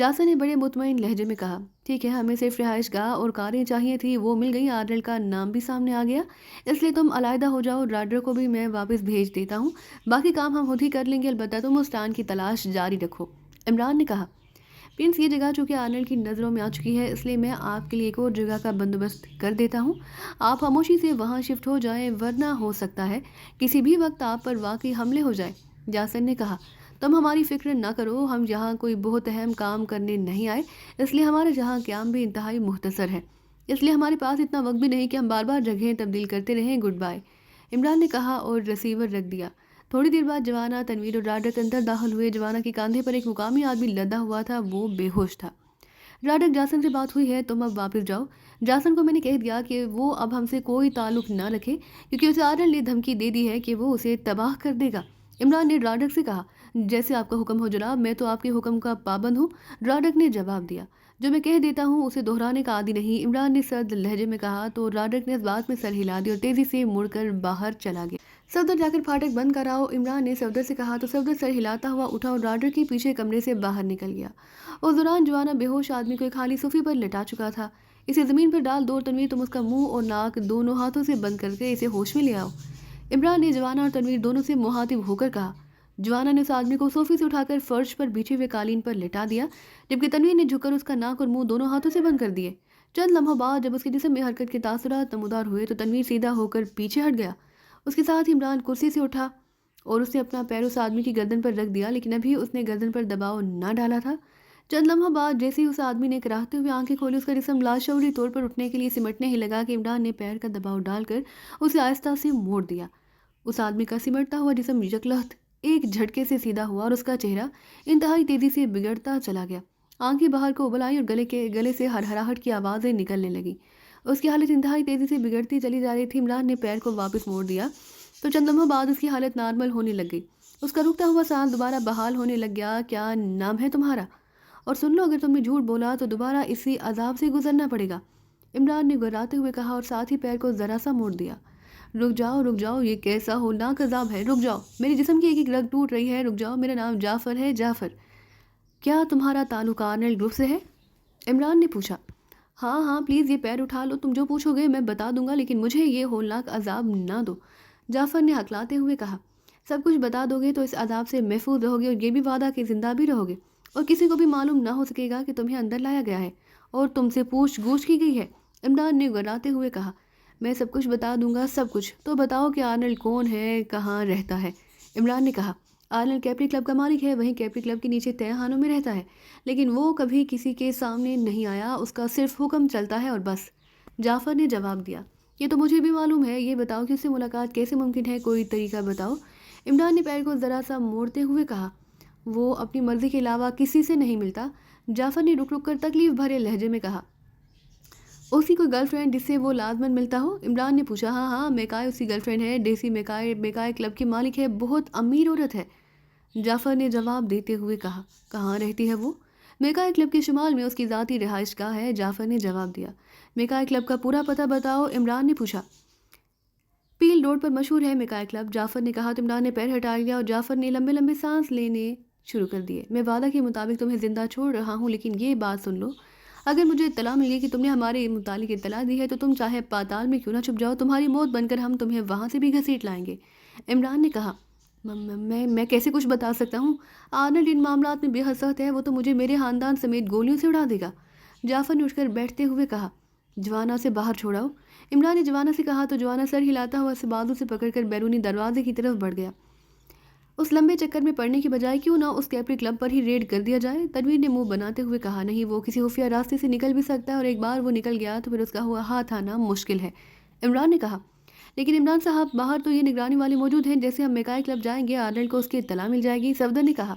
جاسن نے بڑے مطمئن لہجے میں کہا، ٹھیک ہے، ہمیں صرف رہائش گاہ اور کاریں چاہیے تھی، وہ مل گئی، آرنلڈ کا نام بھی سامنے آ گیا، اس لیے تم علیحدہ ہو جاؤ، رائڈر کو بھی میں واپس بھیج دیتا ہوں، باقی کام ہم خود ہی کر لیں گے، البتہ تم اس ٹان کی تلاش جاری رکھو۔ عمران نے کہا، پرنس، یہ جگہ چونکہ آرنلڈ کی نظروں میں آ چکی ہے، اس لیے میں آپ کے لیے ایک اور جگہ کا بندوبست کر دیتا ہوں، آپ خاموشی سے وہاں شفٹ ہو جائیں، ورنہ ہو سکتا ہے کسی بھی وقت آپ پر واقعی حملے ہو جائے۔ جاسن نے کہا، تم ہماری فکر نہ کرو، ہم یہاں کوئی بہت اہم کام کرنے نہیں آئے، اس لیے ہمارا یہاں قیام بھی انتہائی مختصر ہے، اس لیے ہمارے پاس اتنا وقت بھی نہیں کہ ہم بار بار جگہیں تبدیل کرتے رہیں، گڈ بائے، عمران نے کہا اور ریسیور رکھ دیا۔ تھوڑی دیر بعد جوانا، تنویر اور راڈک اندر داخل ہوئے۔ جوانا کے کاندھے پر ایک مقامی آدمی لدا ہوا تھا، وہ بے ہوش تھا۔ راڈک، جاسن سے بات ہوئی ہے، تم اب واپس جاؤ، جاسن کو میں نے کہہ دیا کہ وہ اب ہم سے کوئی تعلق نہ رکھے، کیونکہ اسے آرنلڈ نے دھمکی دے دی ہے کہ وہ اسے تباہ کر دے گا۔ عمران نے راڈک سے کہا، جیسے آپ کا حکم ہو جناب، میں تو آپ کے حکم کا پابند ہوں، راڈک نے جواب دیا، جو میں کہہ دیتا ہوں اسے دہرانے کا عادی نہیں، عمران نے سرد لہجے میں کہا، تو راڈک نے اس بات میں سر ہلا دی اور تیزی سے مڑ کر باہر چلا گیا۔ صفدر، جا کر پھاٹک بند کراؤ، عمران نے صفدر سے کہا، تو صفدر سر ہلاتا ہوا اٹھا اور راڈک کے پیچھے کمرے سے باہر نکل گیا۔ اس دوران جوانا بے ہوش آدمی کو ایک خالی صوفے پر لٹا چکا تھا۔ اسے زمین پر ڈال دو اور تنویر، تم اس کا منہ اور ناک دونوں ہاتھوں سے بند کر کے اسے ہوش میں لے آؤ، عمران نے جوانا اور تنویر دونوں سے مخاطب ہو کر کہا۔ جوانا نے اس آدمی کو صوفے سے اٹھا کر فرش پر بچھے ہوئے قالین پر لٹا دیا، جبکہ تنویر نے جھک کر اس کا ناک اور منہ دونوں ہاتھوں سے بند کر دیے۔ چند لمحوں بعد جب اس کے جسم میں حرکت کے تاثرات نمودار ہوئے تو تنویر سیدھا ہو کر پیچھے ہٹ گیا۔ اس کے ساتھ ہی عمران کرسی سے اٹھا اور اس نے اپنا پیر اس آدمی کی گردن پر رکھ دیا، لیکن ابھی اس نے گردن پر دباؤ نہ ڈالا تھا۔ چند لمحوں بعد جیسے ہی اس آدمی نے کراہتے ہوئے آنکھیں کھولی، اس کا جسم لاشعوری طور پر اٹھنے کے لیے سمٹنے ہی لگا کہ عمران نے پیر کا دباؤ ڈال کر اسے آہستہ سے موڑ دیا۔ اس آدمی کا سمٹتا ہوا جسم یکلخت ایک جھٹکے سے سیدھا ہوا اور اس کا چہرہ انتہائی تیزی سے بگڑتا چلا گیا۔ آنکھیں باہر کو ابل آئیں اور گلے سے ہرہراہٹ کی آوازیں نکلنے لگیں۔ اس کی حالت انتہائی تیزی سے بگڑتی چلی جا رہی تھی۔ عمران نے پیر کو واپس موڑ دیا تو چند لمحوں بعد اس کی حالت نارمل ہونے لگ گئی۔ اس کا رکتا ہوا سانس دوبارہ بحال ہونے لگ گیا۔ کیا نام ہے تمہارا؟ اور سن لو، اگر تم نے جھوٹ بولا تو دوبارہ اسی عذاب سے گزرنا پڑے گا، عمران نے گراتے ہوئے کہا اور ساتھ ہی پیر کو ذرا سا موڑ دیا۔ رک جاؤ، یہ کیسا ہولناک عذاب ہے، رک جاؤ، میرے جسم کی ایک ایک رگ ٹوٹ رہی ہے، رک جاؤ، میرا نام جعفر ہے، جعفر۔ کیا تمہارا تعلق آرنلڈ گروپ سے ہے؟ عمران نے پوچھا۔ ہاں، پلیز یہ پیر اٹھا لو، تم جو پوچھو گے میں بتا دوں گا، لیکن مجھے یہ ہولناک عذاب نہ دو، جعفر نے ہکلاتے ہوئے کہا۔ سب کچھ بتا دو گے تو اس عذاب سے محفوظ رہو گے اور یہ بھی وعدہ کہ زندہ بھی رہو گے، اور کسی کو بھی معلوم نہ ہو سکے گا کہ تمہیں اندر لایا گیا ہے اور تم سے پوچھ گچھ کی گئی ہے، عمران نے گراتے ہوئے کہا۔ میں سب کچھ بتا دوں گا، سب کچھ، تو بتاؤ کہ آرنلڈ کون ہے، کہاں رہتا ہے، عمران نے کہا۔ آرنلڈ کیپری کلب کا مالک ہے، وہیں کیپری کلب کے نیچے تہہ خانوں میں رہتا ہے، لیکن وہ کبھی کسی کے سامنے نہیں آیا، اس کا صرف حکم چلتا ہے اور بس، جعفر نے جواب دیا۔ یہ تو مجھے بھی معلوم ہے، یہ بتاؤ کہ اس سے ملاقات کیسے ممکن ہے، کوئی طریقہ بتاؤ، عمران نے پیر کو ذرا سا موڑتے ہوئے کہا۔ وہ اپنی مرضی کے علاوہ کسی سے نہیں ملتا، جعفر نے رک کر تکلیف بھرے لہجے میں کہا۔ اس کی کوئی گرل فرینڈ جس سے وہ لازمن ملتا ہو، عمران نے پوچھا۔ ہاں، میکائے اس کی گرل فرینڈ ہے، ڈیسی میکائے کلب کی مالک ہے، بہت امیر عورت ہے، جعفر نے جواب دیتے ہوئے کہا۔ کہاں رہتی ہے وہ؟ میکائے کلب کے شمال میں اس کی ذاتی رہائش گاہ ہے، جعفر نے جواب دیا۔ میکائے کلب کا پورا پتہ بتاؤ، عمران نے پوچھا۔ پیل روڈ پر مشہور ہے میکائے کلب، جعفر نے کہا تو عمران نے پیر ہٹا لیا اور جعفر نے لمبے لمبے سانس لینے شروع کر دیے۔ میں وعدہ کے مطابق تمہیں زندہ چھوڑ رہا ہوں، لیکن یہ بات سن لو، اگر مجھے اطلاع مل گئی کہ تم نے ہمارے متعلق اطلاع دی ہے تو تم چاہے پاتال میں کیوں نہ چھپ جاؤ، تمہاری موت بن کر ہم تمہیں وہاں سے بھی گھسیٹ لائیں گے، عمران نے کہا۔ میں کیسے کچھ بتا سکتا ہوں؟ آرنلڈ ان معاملات میں بے حد سخت ہے، وہ تو مجھے میرے خاندان سمیت گولیوں سے اڑا دے گا، جعفر نے اٹھ کر بیٹھتے ہوئے کہا۔ جوانا سے باہر چھوڑاؤ، عمران نے جوانا سے کہا تو جوانا سر ہلاتا ہوا اسے بازو سے پکڑ کر بیرونی دروازے کی طرف بڑھ گیا۔ اس لمبے چکر میں پڑنے کی بجائے کیوں نہ اس کیپری کلب پر ہی ریڈ کر دیا جائے، تنویر نے منہ بناتے ہوئے کہا۔ نہیں، وہ کسی خفیہ راستے سے نکل بھی سکتا ہے اور ایک بار وہ نکل گیا تو پھر اس کا ہوا ہاتھ آنا مشکل ہے، عمران نے کہا۔ لیکن عمران صاحب، باہر تو یہ نگرانی والے موجود ہیں، جیسے ہم میکائے کلب جائیں گے آرنلڈ کو اس کی اطلاع مل جائے گی، صفدر نے کہا۔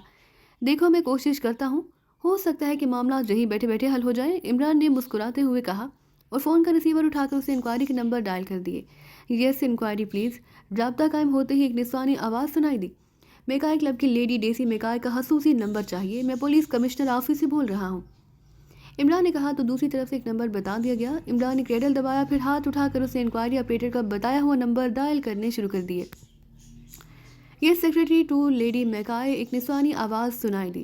دیکھو، میں کوشش کرتا ہوں، ہو سکتا ہے کہ معاملات یہیں بیٹھے بیٹھے حل ہو جائیں، عمران نے مسکراتے ہوئے کہا اور فون کا ریسیور اٹھا کر اسے انکوائری کے نمبر ڈائل کر دیے۔ یس انکوائری پلیز، رابطہ قائم ہوتے ہی ایک نسوانی آواز سنائی دی۔ میکائے کلب کی لیڈی ڈیسی میکائے کا خصوصی نمبر چاہیے، میں پولیس کمشنر آفس سے بول رہا ہوں، عمران نے کہا تو دوسری طرف سے ایک نمبر بتا دیا گیا۔ عمران نے کریڈل دبایا، پھر ہاتھ اٹھا کر اسے انکوائری آپریٹر کا بتایا ہوا نمبر ڈائل کرنے شروع کر دیے۔ یہ سیکریٹری ٹو لیڈی میکائے، ایک نسوانی آواز سنائی دی۔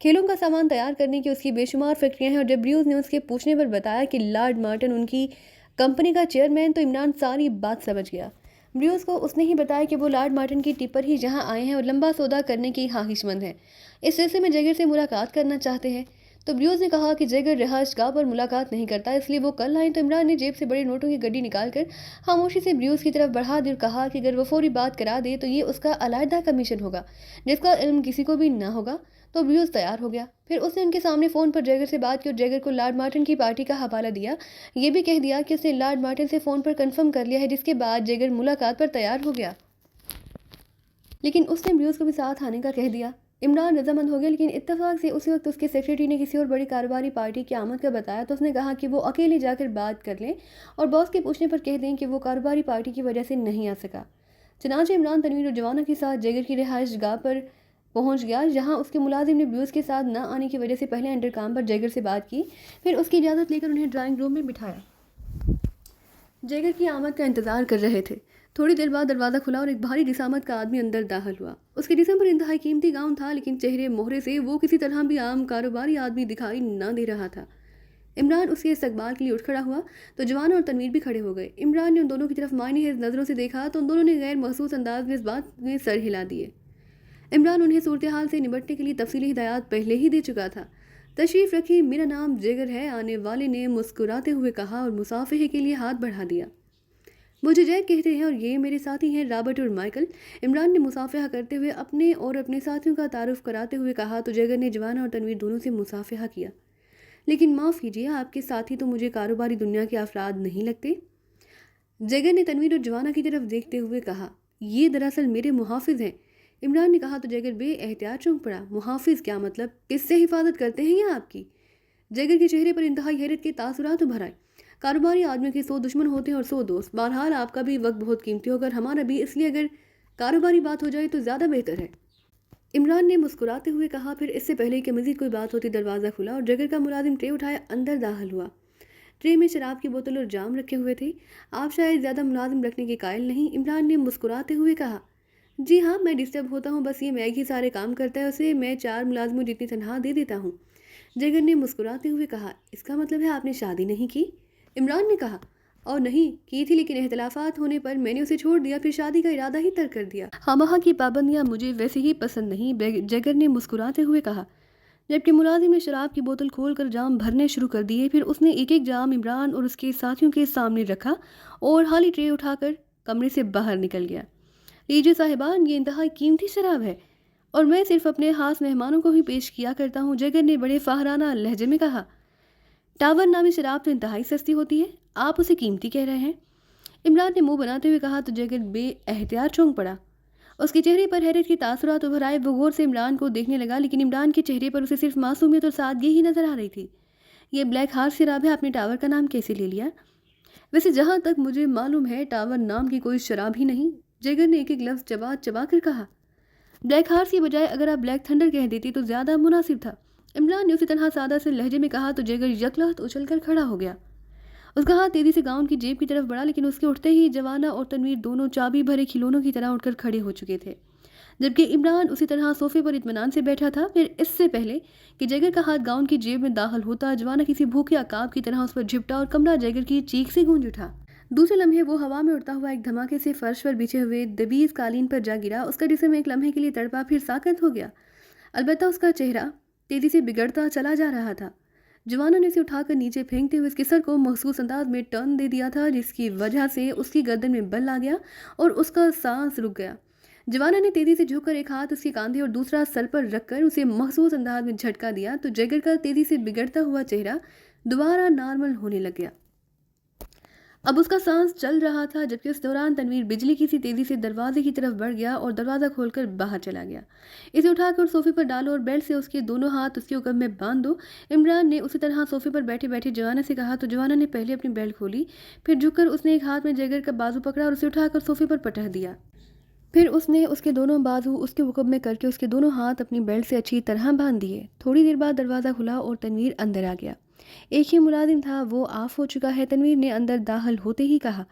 کھیلوں کا سامان تیار کرنے کی اس کی بے شمار فیکٹریاں ہیں، اور جب بریوز نے اس کے پوچھنے پر بتایا کہ لارڈ مارٹن ان کی کمپنی کا چیئرمین، تو عمران ساری بات سمجھ گیا۔ بریوز کو اس نے ہی بتایا کہ وہ لارڈ مارٹن کی ٹپر ہی جہاں آئے ہیں اور لمبا سودا کرنے کی خواہش مند ہیں، اس سلسلے میں جیگر سے ملاقات کرنا چاہتے ہیں۔ تو بریوز نے کہا کہ جیگر رہائش گاہ پر ملاقات نہیں کرتا، اس لیے وہ کل آئیں۔ تو عمران نے جیب سے بڑے نوٹوں کی گڈی نکال کر خاموشی سے بریوز کی طرف بڑھا دی اور کہا کہ اگر وہ فوری بات کرا دے تو یہ اس کا علیحدہ کمیشن ہوگا جس کا علم کسی کو بھی نہ ہوگا۔ تو بریوز تیار ہو گیا۔ پھر اس نے ان کے سامنے فون پر جیگر سے بات کی اور جیگر کو لارڈ مارٹن کی پارٹی کا حوالہ دیا، یہ بھی کہہ دیا کہ اس نے لارڈ مارٹن سے فون پر کنفرم کر لیا ہے، جس کے بعد جیگر ملاقات پر تیار ہو گیا۔ لیکن اس نے بریوز کو بھی ساتھ آنے کا کہہ دیا۔ عمران رضامند ہو گیا، لیکن اتفاق سے اسی وقت اس کے سیکریٹری نے کسی اور بڑی کاروباری پارٹی کی آمد کا بتایا، تو اس نے کہا کہ وہ اکیلے جا کر بات کر لیں اور باس کے پوچھنے پر کہہ دیں کہ وہ کاروباری پارٹی کی وجہ سے نہیں آ سکا۔ چنانچہ عمران تنویر اور جوانا کے ساتھ جیگر کی رہائش گاہ پر پہنچ گیا، جہاں اس کے ملازم نے بریوز کے ساتھ نہ آنے کی وجہ سے پہلے انٹر کام پر جیگر سے بات کی، پھر اس کی اجازت لے کر انہیں ڈرائنگ روم میں بٹھایا۔ جیگر کی آمد کا انتظار کر رہے تھے۔ تھوڑی دیر بعد دروازہ کھلا اور ایک بھاری جسامت کا آدمی اندر داخل ہوا۔ اس کے جسم پر انتہائی قیمتی گاؤن تھا، لیکن چہرے مہرے سے وہ کسی طرح بھی عام کاروباری آدمی دکھائی نہ دے رہا تھا۔ عمران اس کے استقبال کے لیے اٹھ کھڑا ہوا تو جوانا اور تنویر بھی کھڑے ہو گئے۔ عمران نے ان دونوں کی طرف معنی خیز نظروں سے دیکھا تو ان دونوں نے غیر محسوس انداز میں اس بات میں سر ہلا دیے۔ عمران انہیں صورتحال سے نمٹنے کے لیے تفصیلی ہدایات پہلے ہی دے چکا تھا۔ تشریف رکھیے، میرا نام جیگر ہے، آنے والے نے مسکراتے ہوئے کہا اور مصافحے کے لیے ہاتھ بڑھا دیا۔ مجھے جیک کہتے ہیں اور یہ میرے ساتھی ہیں رابرٹ اور مائیکل۔ عمران نے مصافحہ کرتے ہوئے اپنے اور اپنے ساتھیوں کا تعارف کراتے ہوئے کہا تو جیگر نے جوانا اور تنویر دونوں سے مصافحہ کیا۔ لیکن معاف کیجیے، آپ کے ساتھی تو مجھے کاروباری دنیا کے افراد نہیں لگتے۔ جیگر نے تنویر اور جوانا کی طرف دیکھتے ہوئے کہا، یہ دراصل میرے محافظ ہیں۔ عمران نے کہا تو جیگر بے احتیاط چونک پڑا۔ محافظ کیا مطلب؟ کس سے حفاظت کرتے ہیں یہ آپ کی؟ جیگر کے چہرے پر انتہائی حیرت کے تاثرات ابھر آئے۔ کاروباری آدمیوں کے 100 دشمن ہوتے ہیں اور 100 دوست۔ بہرحال آپ کا بھی وقت بہت قیمتی ہوگا اور ہمارا بھی، اس لیے اگر کاروباری بات ہو جائے تو زیادہ بہتر ہے۔ عمران نے مسکراتے ہوئے کہا۔ پھر اس سے پہلے کہ مزید کوئی بات ہوتی دروازہ کھلا اور جیگر کا ملازم ٹرے اٹھائے اندر داخل ہوا۔ ٹرے میں شراب کی بوتل اور جام رکھے ہوئے تھے۔ آپ شاید زیادہ ملازم رکھنے کے قائل نہیں، عمران نے مسکراتے ہوئے کہا۔ جی ہاں، میں ڈسٹرب ہوتا ہوں، بس یہ میگ ہی سارے کام کرتا ہے، اسے میں 4 ملازموں جتنی تنخواہ دے دیتا ہوں۔ جیگر نے مسکراتے ہوئے کہا، اس کا مطلب ہے آپ نے شادی نہیں کی؟ عمران نے کہا، اور نہیں کی تھی، لیکن اختلافات ہونے پر میں نے اسے چھوڑ دیا، پھر شادی کا ارادہ ہی ترک کر دیا۔ خواہاں کی پابندیاں مجھے ویسے ہی پسند نہیں، جیگر نے مسکراتے ہوئے کہا، جبکہ ملازم نے شراب کی بوتل کھول کر جام بھرنے شروع کر دیے۔ پھر اس نے ایک ایک جام عمران اور اس کے ساتھیوں کے سامنے رکھا اور خالی ٹرے اٹھا کر کمرے سے باہر نکل گیا۔ لیجیے صاحبان، یہ انتہائی قیمتی شراب ہے اور میں صرف اپنے خاص مہمانوں کو ہی پیش کیا کرتا ہوں، جیگر نے بڑے فاخرانہ لہجے میں کہا۔ ٹاور نامی شراب تو انتہائی سستی ہوتی ہے، آپ اسے قیمتی کہہ رہے ہیں؟ عمران نے منہ بناتے ہوئے کہا تو جیگر بے احتیاط چونک پڑا۔ اس کے چہرے پر حیرت کے تاثرات ابھر آئے۔ وہ غور سے عمران کو دیکھنے لگا، لیکن عمران کے چہرے پر اسے صرف معصومیت اور سادگی ہی نظر آ رہی تھی۔ یہ بلیک ہارس شراب ہے، آپ نے ٹاور کا نام کیسے لے لیا؟ ویسے جہاں تک مجھے معلوم ہے ٹاور نام کی کوئی شراب ہی نہیں، جیگر نے ایک ایک لفظ چبا چبا کر کہا۔ بلیک ہارس کی بجائے اگر آپ بلیک تھنڈر کہہ دیتی تو زیادہ مناسب تھا، عمران نے اسی طرح سادہ سے لہجے میں کہا تو جیگر یکلخت اچھل کر کھڑا ہو گیا۔ اس کا ہاتھ تیزی سے گاؤن کی جیب کی طرف بڑھا، لیکن اس کے اٹھتے ہی جوانا اور تنویر دونوں چابی بھرے کھلونوں کی طرح اٹھ کر کھڑے ہو چکے تھے، جبکہ عمران اسی طرح صوفے پر اطمینان سے بیٹھا تھا۔ پھر اس سے پہلے کہ جیگر کا ہاتھ گاؤن کی جیب میں داخل ہوتا، جوانا کسی بھوکے عقاب کی طرح اس پر جھپٹا اور کمرہ جیگر کی چیخ سے گونج اٹھا۔ دوسرے لمحے وہ ہوا میں اڑتا ہوا ایک دھماکے سے فرش پر بچھے ہوئے دبیز قالین پر جا گرا۔ اس کا جسم ایک لمحے کے لیے تڑپا، پھر ساکت ہو گیا، البتہ اس کا چہرہ تیزی سے بگڑتا چلا جا رہا تھا۔ جوانا نے اسے اٹھا کر نیچے پھینکتے ہوئے اس کے سر کو مخصوص انداز میں ٹرن دے دیا تھا، جس کی وجہ سے اس کی گردن میں بل آ گیا اور اس کا سانس رک گیا۔ جوانا نے تیزی سے جھک کر ایک ہاتھ اس کے کاندھے اور دوسرا سر پر رکھ کر اسے مخصوص انداز میں جھٹکا دیا تو جیگر کا تیزی سے بگڑتا ہوا چہرہ دوبارہ نارمل ہونے لگ گیا۔ اب اس کا سانس چل رہا تھا، جبکہ اس دوران تنویر بجلی کی سی تیزی سے دروازے کی طرف بڑھ گیا اور دروازہ کھول کر باہر چلا گیا۔ اسے اٹھا کر صوفے پر ڈالو اور بیلٹ سے اس کے دونوں ہاتھ اس کے عقب میں باندھ دو، عمران نے اسی طرح صوفے پر بیٹھے بیٹھے جوانا سے کہا تو جوانا نے پہلے اپنی بیلٹ کھولی، پھر جھک کر اس نے ایک ہاتھ میں جیگر کا بازو پکڑا اور اسے اٹھا کر صوفے پر پٹک دیا۔ پھر اس نے اس کے دونوں بازو اس کے عقب میں کر کے اس کے دونوں ہاتھ اپنی بیلٹ سے اچھی طرح باندھ دیے۔ تھوڑی دیر بعد دروازہ کھلا اور تنویر اندر آ گیا۔ ایک ہی ملازم تھا، وہ آف ہو چکا ہے، تنویر نے اندر داخل ہوتے ہی کہا۔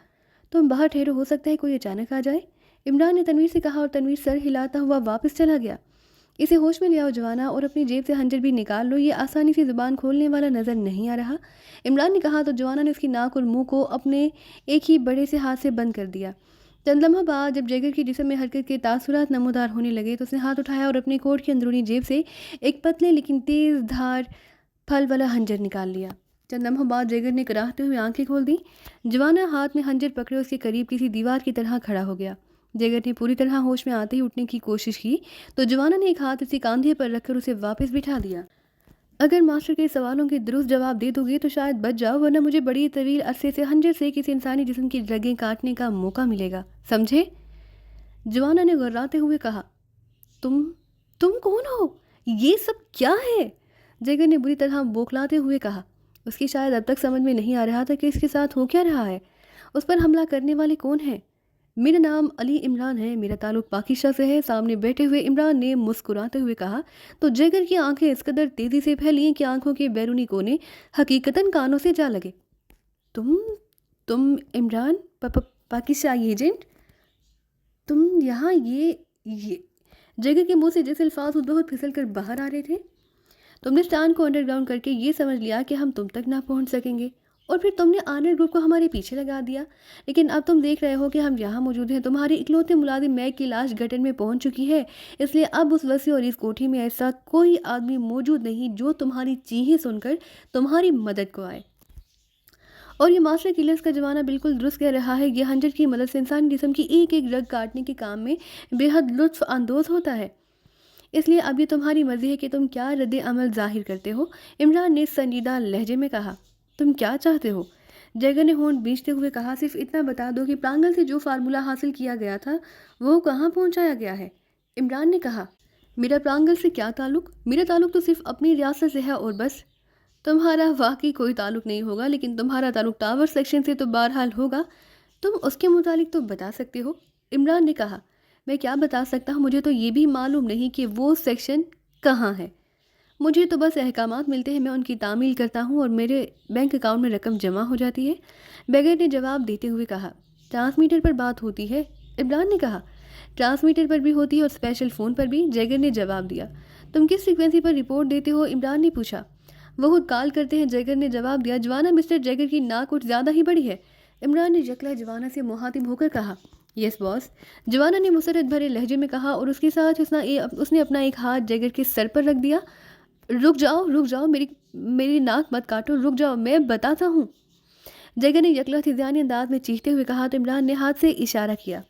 تم باہر ٹھہرو، ہو سکتا ہے کوئی اچانک آ جائے، عمران نے تنویر سے کہا اور تنویر سر ہلاتا ہوا واپس چلا گیا۔ اسے ہوش میں لے آؤ جوانا، اور اپنی جیب سے خنجر بھی نکال لو، یہ آسانی سے زبان کھولنے والا نظر نہیں آ رہا، عمران نے کہا تو جوانا نے اس کی ناک اور منہ کو اپنے ایک ہی بڑے سے ہاتھ سے بند کر دیا۔ چند لمحہ بعد جب جیگر کے جسم میں حرکت کے تاثرات نمودار ہونے لگے تو اس نے ہاتھ اٹھایا اور اپنے کوٹ کی اندرونی جیب سے ایک پتلے لیکن تیز دھار پھل والا خنجر نکال لیا۔ چند لمحوں بعد جیگر نے کراہتے ہوئے آنکھیں کھول دیں۔ جوانا ہاتھ میں خنجر پکڑے اس کے قریب کسی دیوار کی طرح کھڑا ہو گیا۔ جیگر نے پوری طرح ہوش میں آتے ہی اٹھنے کی کوشش کی تو جوانا نے ایک ہاتھ اسی کاندھے پر رکھ کر اسے واپس بٹھا دیا۔ اگر ماسٹر کے سوالوں کے درست جواب دے دو گے تو شاید بچ جاؤ، ورنہ مجھے بڑی طویل عرصے سے خنجر سے کسی انسانی جسم کی رگیں کاٹنے کا موقع ملے گا، سمجھے؟ جوانا نے غراتے ہوئے کہا۔ تم کون ہو؟ یہ سب کیا ہے؟ جیگر نے بری طرح بوکھلاتے ہوئے کہا۔ اس کی شاید اب تک سمجھ میں نہیں آ رہا تھا کہ اس کے ساتھ ہو کیا رہا ہے۔ اس پر حملہ کرنے والے کون ہیں؟ میرا نام علی عمران ہے، میرا تعلق پاکستہ سے ہے، سامنے بیٹھے ہوئے عمران نے مسکراتے ہوئے کہا تو جیگر کی آنکھیں اس قدر تیزی سے پھیلیں کہ آنکھوں کے بیرونی کونے حقیقتاً کانوں سے جا لگے۔ تم عمران پاکستانی ایجنٹ؟ تم یہاں یہ جیگر کے منہ سے جیسے الفاظ بہت پھسل کر باہر آ رہے تھے۔ تم نے اسٹان کو انڈر گراؤنڈ کر کے یہ سمجھ لیا کہ ہم تم تک نہ پہنچ سکیں گے، اور پھر تم نے آرنر گروپ کو ہمارے پیچھے لگا دیا، لیکن اب تم دیکھ رہے ہو کہ ہم یہاں موجود ہیں۔ تمہاری اکلوتے ملازم میگ کی لاش گٹن میں پہنچ چکی ہے، اس لیے اب اس وسیع اور اس کوٹھی میں ایسا کوئی آدمی موجود نہیں جو تمہاری چیخیں سن کر تمہاری مدد کو آئے۔ اور یہ ماسٹر کلرز کا جمانہ بالکل درست کہہ رہا ہے، یہ خنجر کی مدد سے انسانی جسم کی ایک ایک رگ کاٹنے کے کام میں بے حد لطف اندوز ہوتا ہے۔ اس لیے اب یہ تمہاری مرضی ہے کہ تم کیا رد عمل ظاہر کرتے ہو، عمران نے سنجیدہ لہجے میں کہا۔ تم کیا چاہتے ہو؟ جیگر نے ہونٹ بھینچتے ہوئے کہا۔ صرف اتنا بتا دو کہ پرانگل سے جو فارمولہ حاصل کیا گیا تھا وہ کہاں پہنچایا گیا ہے؟ عمران نے کہا۔ میرا پرانگل سے کیا تعلق؟ میرا تعلق تو صرف اپنی ریاست سے ہے اور بس۔ تمہارا واقعی کوئی تعلق نہیں ہوگا، لیکن تمہارا تعلق ٹاور سیکشن سے تو بہرحال ہوگا، تم اس کے متعلق تو بتا سکتے ہو، عمران نے کہا۔ میں کیا بتا سکتا ہوں، مجھے تو یہ بھی معلوم نہیں کہ وہ سیکشن کہاں ہے، مجھے تو بس احکامات ملتے ہیں، میں ان کی تعمیل کرتا ہوں اور میرے بینک اکاؤنٹ میں رقم جمع ہو جاتی ہے، بیگر نے جواب دیتے ہوئے کہا۔ ٹرانسمیٹر پر بات ہوتی ہے، عمران نے کہا۔ ٹرانسمیٹر پر بھی ہوتی ہے اور اسپیشل فون پر بھی، جیگر نے جواب دیا۔ تم کس فریکوینسی پر رپورٹ دیتے ہو؟ عمران نے پوچھا۔ وہ خود کال کرتے ہیں، جیگر نے جواب دیا۔ جوانا مسٹر جیگر کی ناک کچھ زیادہ ہی بڑی ہے، عمران نے یکلا جوانا سے مخاطب ہو کر کہا۔ یس باس، جوانا نے مسرت بھرے لہجے میں کہا، اور اس کے ساتھ اس نے اپنا ایک ہاتھ جیگر کے سر پر رکھ دیا۔ رک جاؤ، میری ناک مت کاٹو، رک جاؤ، میں بتاتا ہوں، جیگر نے یکلا تھیزیانی انداز میں چیختے ہوئے کہا تو عمران نے ہاتھ سے اشارہ کیا۔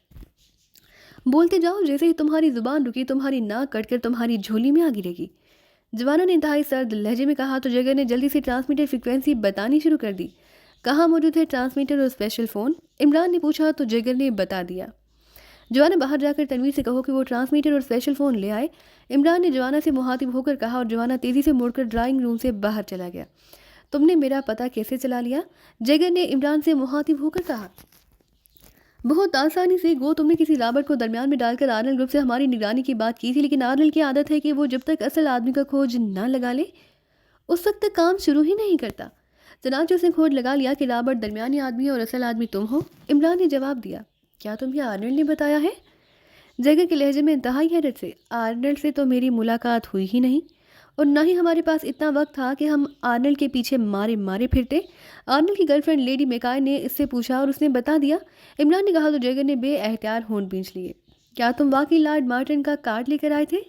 بولتے جاؤ، جیسے ہی تمہاری زبان رکی تمہاری ناک کٹ کر تمہاری جھولی میں آ گرے گی، جوانا نے انتہائی سرد لہجے میں کہا تو جیگر نے جلدی سے ٹرانسمیٹر فریکوینسی بتانی شروع کر دی۔ کہاں موجود ہے ٹرانسمیٹر اور اسپیشل فون؟ عمران نے پوچھا تو جیگر نے بتا دیا۔ جوانا باہر جا کر تنویر سے کہو کہ وہ ٹرانسمیٹر اور اسپیشل فون لے آئے، عمران نے جوانا سے مخاطب ہو کر کہا، اور جوانا تیزی سے مڑ کر ڈرائنگ روم سے باہر چلا گیا۔ تم نے میرا پتہ کیسے چلا لیا؟ جیگر نے عمران سے مخاطب ہو کر کہا۔ بہت آسانی سے، گو تم نے کسی رابرٹ کو درمیان میں ڈال کر آرنل گروپ سے ہماری نگرانی کی بات کی تھی، لیکن آرنل کی عادت ہے کہ وہ جب تک اصل آدمی کا کھوج نہ لگا لے اس وقت تک کام شروع ہی نہیں کرتا۔ چنانچہ اس نے کھوج لگا لیا کہ رابرٹ درمیانی آدمی ہے اور اصل آدمی تم ہو، عمران نے جواب دیا۔ کیا تمہیں آرنل نے بتایا ہے؟ جیگر کے لہجے میں انتہائی حیرت سے۔ آرنل سے تو میری ملاقات ہوئی ہی نہیں، اور نہ ہی ہمارے پاس اتنا وقت تھا کہ ہم آرنل کے پیچھے مارے پھرتے۔ آرنل کی گرل فرینڈ لیڈی میکائے نے اس سے پوچھا اور اس نے بتا دیا، عمران نے کہا تو جیگر نے بے احتیاط ہونٹ بھینچ لیے۔ کیا تم واقعی لارڈ مارٹن کا کارڈ لے کر آئے تھے؟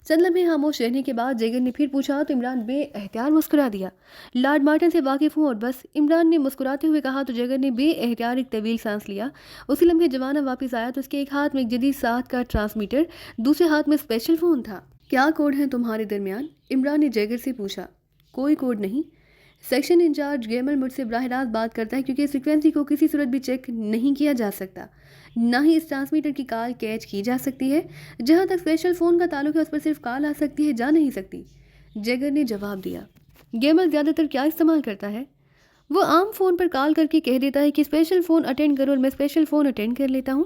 چند لمحے خاموش رہنے کے بعد جیگر نے پھر پوچھا تو عمران بے احتیاط مسکرا دیا۔ لارڈ مارٹن سے واقف ہوں اور بس، عمران نے مسکراتے ہوئے کہا تو جیگر نے بے احتیاط ایک طویل سانس لیا۔ اسی لمحے جوانا واپس آیا تو اس کے ایک ہاتھ میں ایک جدید ساخت کا ٹرانسمیٹر، دوسرے ہاتھ میں اسپیشل فون تھا۔ کیا کوڈ ہیں تمہارے درمیان؟ عمران نے جیگر سے پوچھا۔ کوئی کوڈ نہیں، سیکشن انچارج گیمل مجھ سے براہ راست بات کرتا ہے کیونکہ اس فریکوینسی کو کسی صورت بھی چیک نہیں کیا جا سکتا، نہ ہی اس ٹرانسمیٹر کی کال کیچ کی جا سکتی ہے۔ جہاں تک اسپیشل فون کا تعلق ہے اس پر صرف کال آ سکتی ہے، جا نہیں سکتی، جیگر نے جواب دیا۔ گیمل زیادہ تر کیا استعمال کرتا ہے؟ وہ عام فون پر کال کر کے کہہ دیتا ہے کہ اسپیشل فون اٹینڈ کرو، اور میں اسپیشل فون اٹینڈ کر لیتا ہوں۔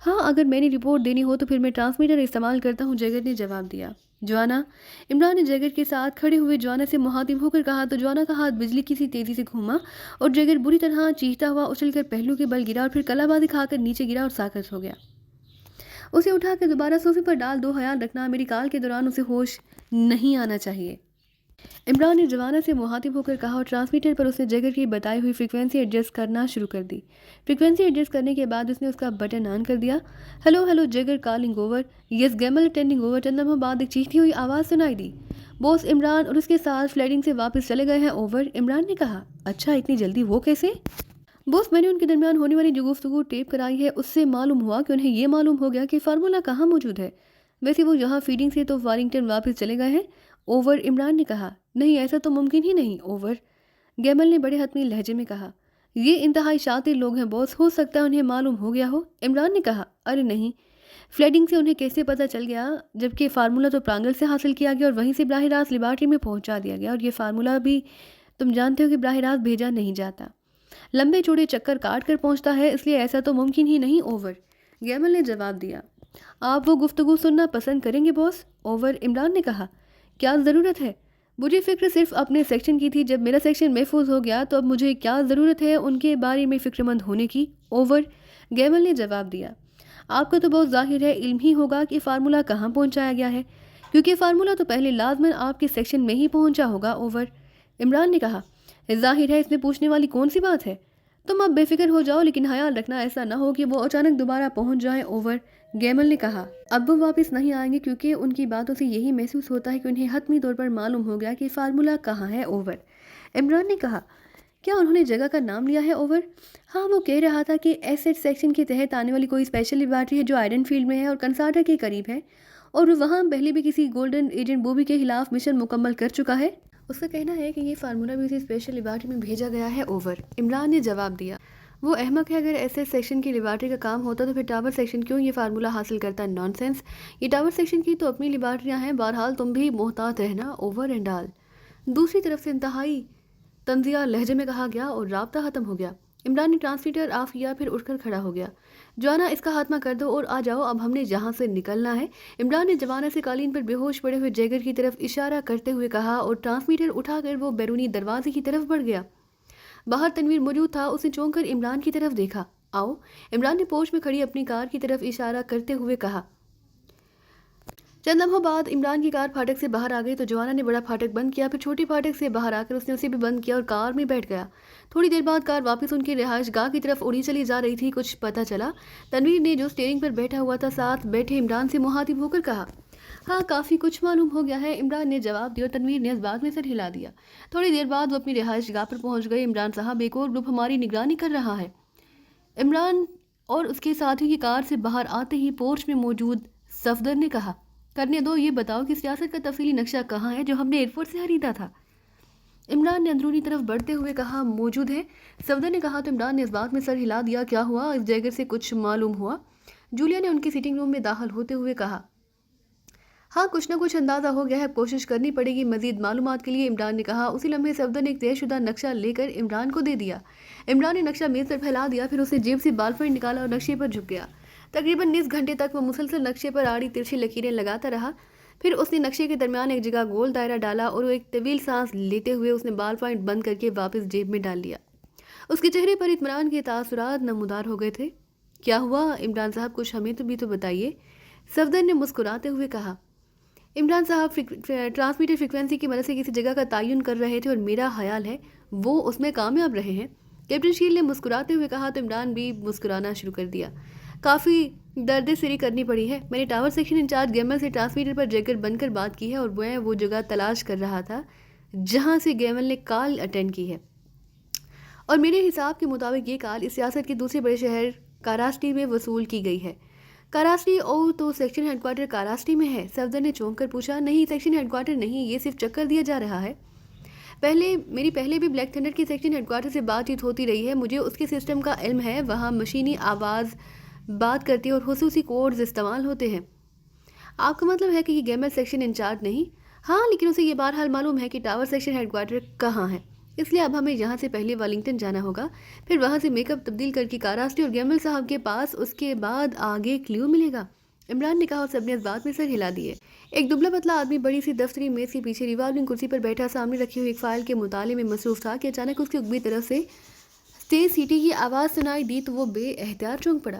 ہاں، اگر میں نے رپورٹ دینی ہو تو پھر میں ٹرانسمیٹر استعمال کرتا ہوں، جیگر نے جواب دیا۔ جوانا، عمران نے جیگر کے ساتھ کھڑے ہوئے جوانا سے مخاطب ہو کر کہا تو جوانا کا ہاتھ بجلی کی سی تیزی سے گھوما اور جیگر بری طرح چیختا ہوا اچھل کر پہلو کے بل گرا اور پھر کلا بازی کھا کر نیچے گرا اور ساکت ہو گیا۔ اسے اٹھا کے دوبارہ صوفے پر ڈال دو. خیال رکھنا میری کال کے دوران اسے ہوش نہیں آنا چاہیے. عمران نے جوانہ سے مخاطب ہو کر کہا اور ٹرانسمیٹر پر اس نے جگر کی بتائی ہوئی فریکوینسی ایڈجسٹ کرنا شروع کر دی. فریکوینسی ایڈجسٹ کرنے کے بعد اس نے اس کا بٹن آن کر دیا. ہیلو جگر کالنگ اوور. یس گیمل اٹینڈنگ اوور. چند لمحوں بعد ایک چیختی ہوئی آواز سنائی دی. بوس عمران اور اس کے ساتھ فلیڈنگ سے واپس چلے گئے ہیں اوور. عمران نے کہا. اچھا اتنی جلدی وہ کیسے؟ بوس میں نے ان کے درمیان ہونے والی جو گفتگو ٹیپ کرائی ہے اس سے معلوم ہوا کہ انہیں یہ معلوم ہو گیا کہ فارمولا کہاں موجود ہے. ویسے وہ یہاں فیڈنگ سے تو وارنگٹن واپس چلے گئے ہیں اوور. عمران نے کہا. نہیں ایسا تو ممکن ہی نہیں اوور. گیمل نے بڑے حتمی لہجے میں کہا. یہ انتہائی شاطر لوگ ہیں بوس, ہو سکتا ہے انہیں معلوم ہو گیا ہو. عمران نے کہا. ارے نہیں, فلیڈنگ سے انہیں کیسے پتہ چل گیا جبکہ فارمولا تو پرانگل سے حاصل کیا گیا اور وہیں سے براہ راست لیبارٹری میں پہنچا دیا گیا, اور یہ فارمولا بھی تم جانتے ہو کہ براہ راست بھیجا نہیں جاتا, لمبے چوڑے چکر کاٹ کر پہنچتا ہے, اس لیے ایسا تو ممکن ہی نہیں اوور. گیمل نے جواب دیا. آپ وہ گفتگو سننا پسند کریں گے بوس اوور. عمران نے کہا. کیا ضرورت ہے؟ مجھے فکر صرف اپنے سیکشن کی تھی, جب میرا سیکشن محفوظ ہو گیا تو اب مجھے کیا ضرورت ہے ان کے بارے میں فکر مند ہونے کی اوور. گیمل نے جواب دیا. آپ کو تو بہت ظاہر ہے علم ہی ہوگا کہ فارمولا کہاں پہنچایا گیا ہے, کیونکہ فارمولا تو پہلے لازماً آپ کے سیکشن میں ہی پہنچا ہوگا اوور. عمران نے کہا. ظاہر ہے, اس میں پوچھنے والی کون سی بات ہے؟ تم اب بے فکر ہو جاؤ, لیکن خیال رکھنا ایسا نہ ہو کہ وہ اچانک دوبارہ پہنچ جائیں اوور. گیمل نے کہا. اب وہ واپس نہیں آئیں گے کیونکہ ان کی باتوں سے یہی محسوس ہوتا ہے کہ انہیں حتمی طور پر معلوم ہو گیا کہ فارمولا کہاں ہے اوور. عمران نے کہا. کیا انہوں نے جگہ کا نام لیا ہے اوور؟ ہاں, وہ کہہ رہا تھا کہ ایسٹ سیکشن کے تحت آنے والی کوئی اسپیشل لیبارٹری ہے جو آئرن فیلڈ میں ہے اور کنسارٹر کے قریب ہے, اور وہ وہاں پہلے بھی کسی گولڈن ایجنٹ بوبی کے خلاف مشن مکمل کر چکا ہے. اس کا کہنا ہے کہ یہ فارمولا بھی اسی اسپیشل لیبارٹری میں بھیجا گیا ہے اوور. عمران نے جواب دیا. وہ احمق ہے, اگر ایسے سیکشن کی لیبارٹری کا کام ہوتا تو پھر ٹاور سیکشن کیوں یہ فارمولا حاصل کرتا؟ نان سینس, یہ ٹاور سیکشن کی تو اپنی لیبارٹریاں ہیں. بہرحال تم بھی محتاط رہنا اوور اینڈ آل. دوسری طرف سے انتہائی طنزیہ لہجے میں کہا گیا اور رابطہ ختم ہو گیا. عمران نے ٹرانسمیٹر آف کیا, پھر اٹھ کر کھڑا ہو گیا. جوانا اس کا خاتمہ کر دو اور آ جاؤ, اب ہم نے یہاں سے نکلنا ہے. عمران نے جوانا سے قالین پر بے ہوش پڑے ہوئے جیگر کی طرف اشارہ کرتے ہوئے کہا اور ٹرانسمیٹر اٹھا کر وہ بیرونی دروازے کی طرف بڑھ گیا. باہر تنویر موجود تھا, اس نے چونک کر عمران کی طرف دیکھا. آؤ. عمران نے پوچھ میں کھڑی اپنی کار کی طرف اشارہ کرتے ہوئے کہا. چند لمحوں بعد عمران کی کار پھاٹک سے باہر آ گئی تو جوانا نے بڑا پھاٹک بند کیا, پھر چھوٹی پھاٹک سے باہر آ کر اس نے اسے بھی بند کیا اور کار میں بیٹھ گیا. تھوڑی دیر بعد کار واپس ان کی رہائش گاہ کی طرف اڑی چلی جا رہی تھی. کچھ پتہ چلا؟ تنویر نے جو اسٹیئرنگ پر بیٹھا ہوا تھا ساتھ بیٹھے عمران سے مخاطب ہو کر کہا. ہاں کافی کچھ معلوم ہو گیا ہے, عمران نے جواب دیا اور تنویر نے اس بات میں سر ہلا دیا. تھوڑی دیر بعد وہ اپنی رہائش گاہ پر پہنچ گئے. عمران صاحب, ایک اور گروپ ہماری نگرانی کر رہا ہے. عمران اور اس کے ساتھیوں کی کار سے باہر آتے ہی پورچ میں موجود صفدر نے کہا. کرنے دو, یہ بتاؤ کہ سیاست کا تفصیلی نقشہ کہاں ہے جو ہم نے ایئرپورٹ سے خریدا تھا؟ عمران نے اندرونی طرف بڑھتے ہوئے کہا. موجود ہے. صفدر نے کہا تو عمران نے اس بات میں سر ہلا دیا. کیا ہوا؟ اس جیگر سے کچھ معلوم ہوا؟ جولیا نے ان کی سیٹنگ روم میں داخل ہوتے ہوئے کہا. ہاں کچھ نہ کچھ اندازہ ہو گیا ہے, کوشش کرنی پڑے گی مزید معلومات کے لیے. عمران نے کہا. اسی لمحے صفدر نے ایک طے شدہ نقشہ لے کر عمران کو دے دیا. عمران نے نقشہ میز پر پھیلا دیا, پھر اسے جیب سے بال پوائنٹ نکالا اور نقشے پر جھک گیا. تقریباً نصف گھنٹے تک وہ مسلسل نقشے پر آڑی ترچھی لکیریں لگاتا رہا. پھر اس نے نقشے کے درمیان ایک جگہ گول دائرہ ڈالا اور وہ ایک طویل سانس لیتے ہوئے اس نے بال پوائنٹ بند کر کے واپس جیب میں ڈال لیا. اس کے چہرے پر اطمینان کے تاثرات نمودار ہو گئے تھے. کیا ہوا عمران صاحب, کچھ ہمیں تو بتائیے, صفدر نے مسکراتے ہوئے کہا. عمران صاحب ٹرانسمیٹر فریکوینسی کی مدد سے کسی جگہ کا تعین کر رہے تھے اور میرا خیال ہے وہ اس میں کامیاب رہے ہیں. کیپٹن شیل نے مسکراتے ہوئے کہا تو عمران بھی مسکرانا شروع کر دیا. کافی درد سری کرنی پڑی ہے. میں نے ٹاور سیکشن انچارج گیمل سے ٹرانسمیٹر پر جیگر بن کر بات کی ہے اور وہ جگہ تلاش کر رہا تھا جہاں سے گیمل نے کال اٹینڈ کی ہے, اور میرے حساب کے مطابق یہ کال اس سیاست کے دوسرے بڑے شہر کاراسٹی میں وصول کی گئی ہے. کاراسٹی؟ او تو سیکشن ہیڈ کوارٹر کاراسٹی میں ہے. صفدر نے چونک کر پوچھا. نہیں, سیکشن ہیڈ کوارٹر نہیں, یہ صرف چکر دیا جا رہا ہے. میری پہلے بھی بلیک تھنڈر کی سیکشن ہیڈ کوارٹر سے بات چیت ہوتی رہی ہے. مجھے اس کے سسٹم کا علم ہے. وہاں مشینی آواز بات کرتی ہے اور خصوصی کوڈز استعمال ہوتے ہیں. آپ کا مطلب ہے کہ یہ گیمل سیکشن انچارج نہیں؟ ہاں, لیکن اسے یہ بہرحال معلوم ہے کہ ٹاور سیکشن ہیڈ کوارٹر کہاں ہے. اس لیے اب ہمیں یہاں سے پہلے وارنگٹن جانا ہوگا, پھر وہاں سے میک اپ تبدیل کر کے کاراسٹی اور گیمل صاحب کے پاس, اس کے بعد آگے کلیو ملے گا. عمران نے کہا اور سب نے اس بات میں سر ہلا دیے. ایک دبلا پتلا آدمی بڑی سی دفتری میز کے پیچھے ریوالونگ کرسی پر بیٹھا سامنے رکھی ہوئی ایک فائل کے مطالعے میں مصروف تھا کہ اچانک اس کی اگبی طرف سے تیز سیٹی کی آواز سنائی دی تو وہ بے احتیاط چونک پڑا.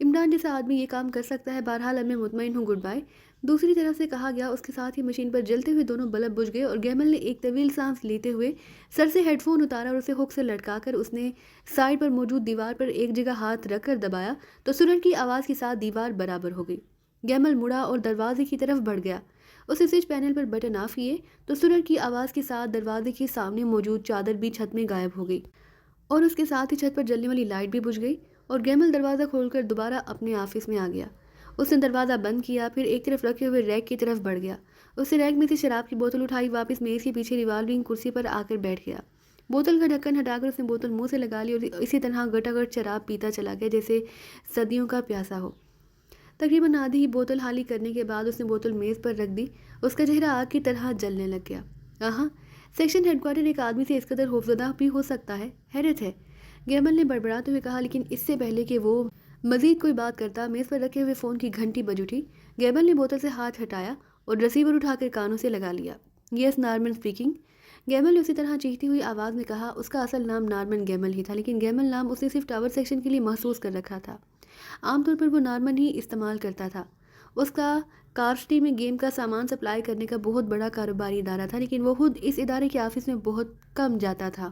عمران جیسا آدمی یہ کام کر سکتا ہے، بہرحال اب میں مطمئن ہوں، گڈ بائی۔ دوسری طرف سے کہا گیا۔ اس کے ساتھ ہی مشین پر جلتے ہوئے دونوں بلب بجھ گئے اور گیمل نے ایک طویل سانس لیتے ہوئے سر سے ہیڈ فون اتارا اور اسے ہک سے لٹکا کر اس نے سائڈ پر موجود دیوار پر ایک جگہ ہاتھ رکھ کر دبایا تو سرنگ کی آواز کے ساتھ دیوار برابر ہو گئی۔ گیمل مڑا اور دروازے کی طرف بڑھ گیا۔ اسے switch panel per button of کیے تو سرنگ کی آواز کے ساتھ دروازے کے سامنے موجود چادر بھی چھت میں غائب ہو گئی اور اس کے ساتھ ہی چھت پر جلنے والی لائٹ بھی بجھ گئی اور گیمل دروازہ کھول کر دوبارہ اپنے آفس میں آ گیا۔ اس نے دروازہ بند کیا، پھر ایک طرف رکھے ہوئے ریک کی طرف بڑھ گیا۔ اس نے ریک میں سے شراب کی بوتل اٹھائی، واپس میز کے پیچھے ریوالونگ کرسی پر آ کر بیٹھ گیا۔ بوتل کا ڈھکن ہٹا کر اس نے بوتل منہ سے لگا لی اور اسی طرح گٹاگٹ شراب پیتا چلا گیا جیسے صدیوں کا پیاسا ہو۔ تقریباً آدھی ہی بوتل خالی کرنے کے بعد اس نے بوتل میز پر رکھ دی۔ اس کا چہرہ آگ کی طرح جلنے لگ گیا۔ آہا، سیکشن ہیڈ کوارٹر ایک آدمی سے اس قدر خوفزدہ بھی ہو سکتا ہے، حیرت ہے، گیمل نے بڑبڑاتے ہوئے کہا، لیکن اس سے پہلے کہ وہ مزید کوئی بات کرتا میز پر رکھے ہوئے فون کی گھنٹی بج اٹھی۔ گیمل نے بوتل سے ہاتھ ہٹایا اور ریسیور اٹھا کر کانوں سے لگا لیا۔ یس، نارمن اسپیکنگ، گیمل نے اسی طرح چیختی ہوئی آواز میں کہا۔ اس کا اصل نام نارمن گیمل ہی تھا، لیکن گیمل نام اس نے صرف ٹاور سیکشن کے لیے محسوس کر رکھا تھا۔ عام طور پر وہ نارمن ہی استعمال کرتا تھا۔ اس کا کارسٹی میں گیم کا سامان سپلائی کرنے کا بہت بڑا کاروباری ادارہ تھا، لیکن وہ خود اس ادارے کے آفس میں بہت کم جاتا تھا۔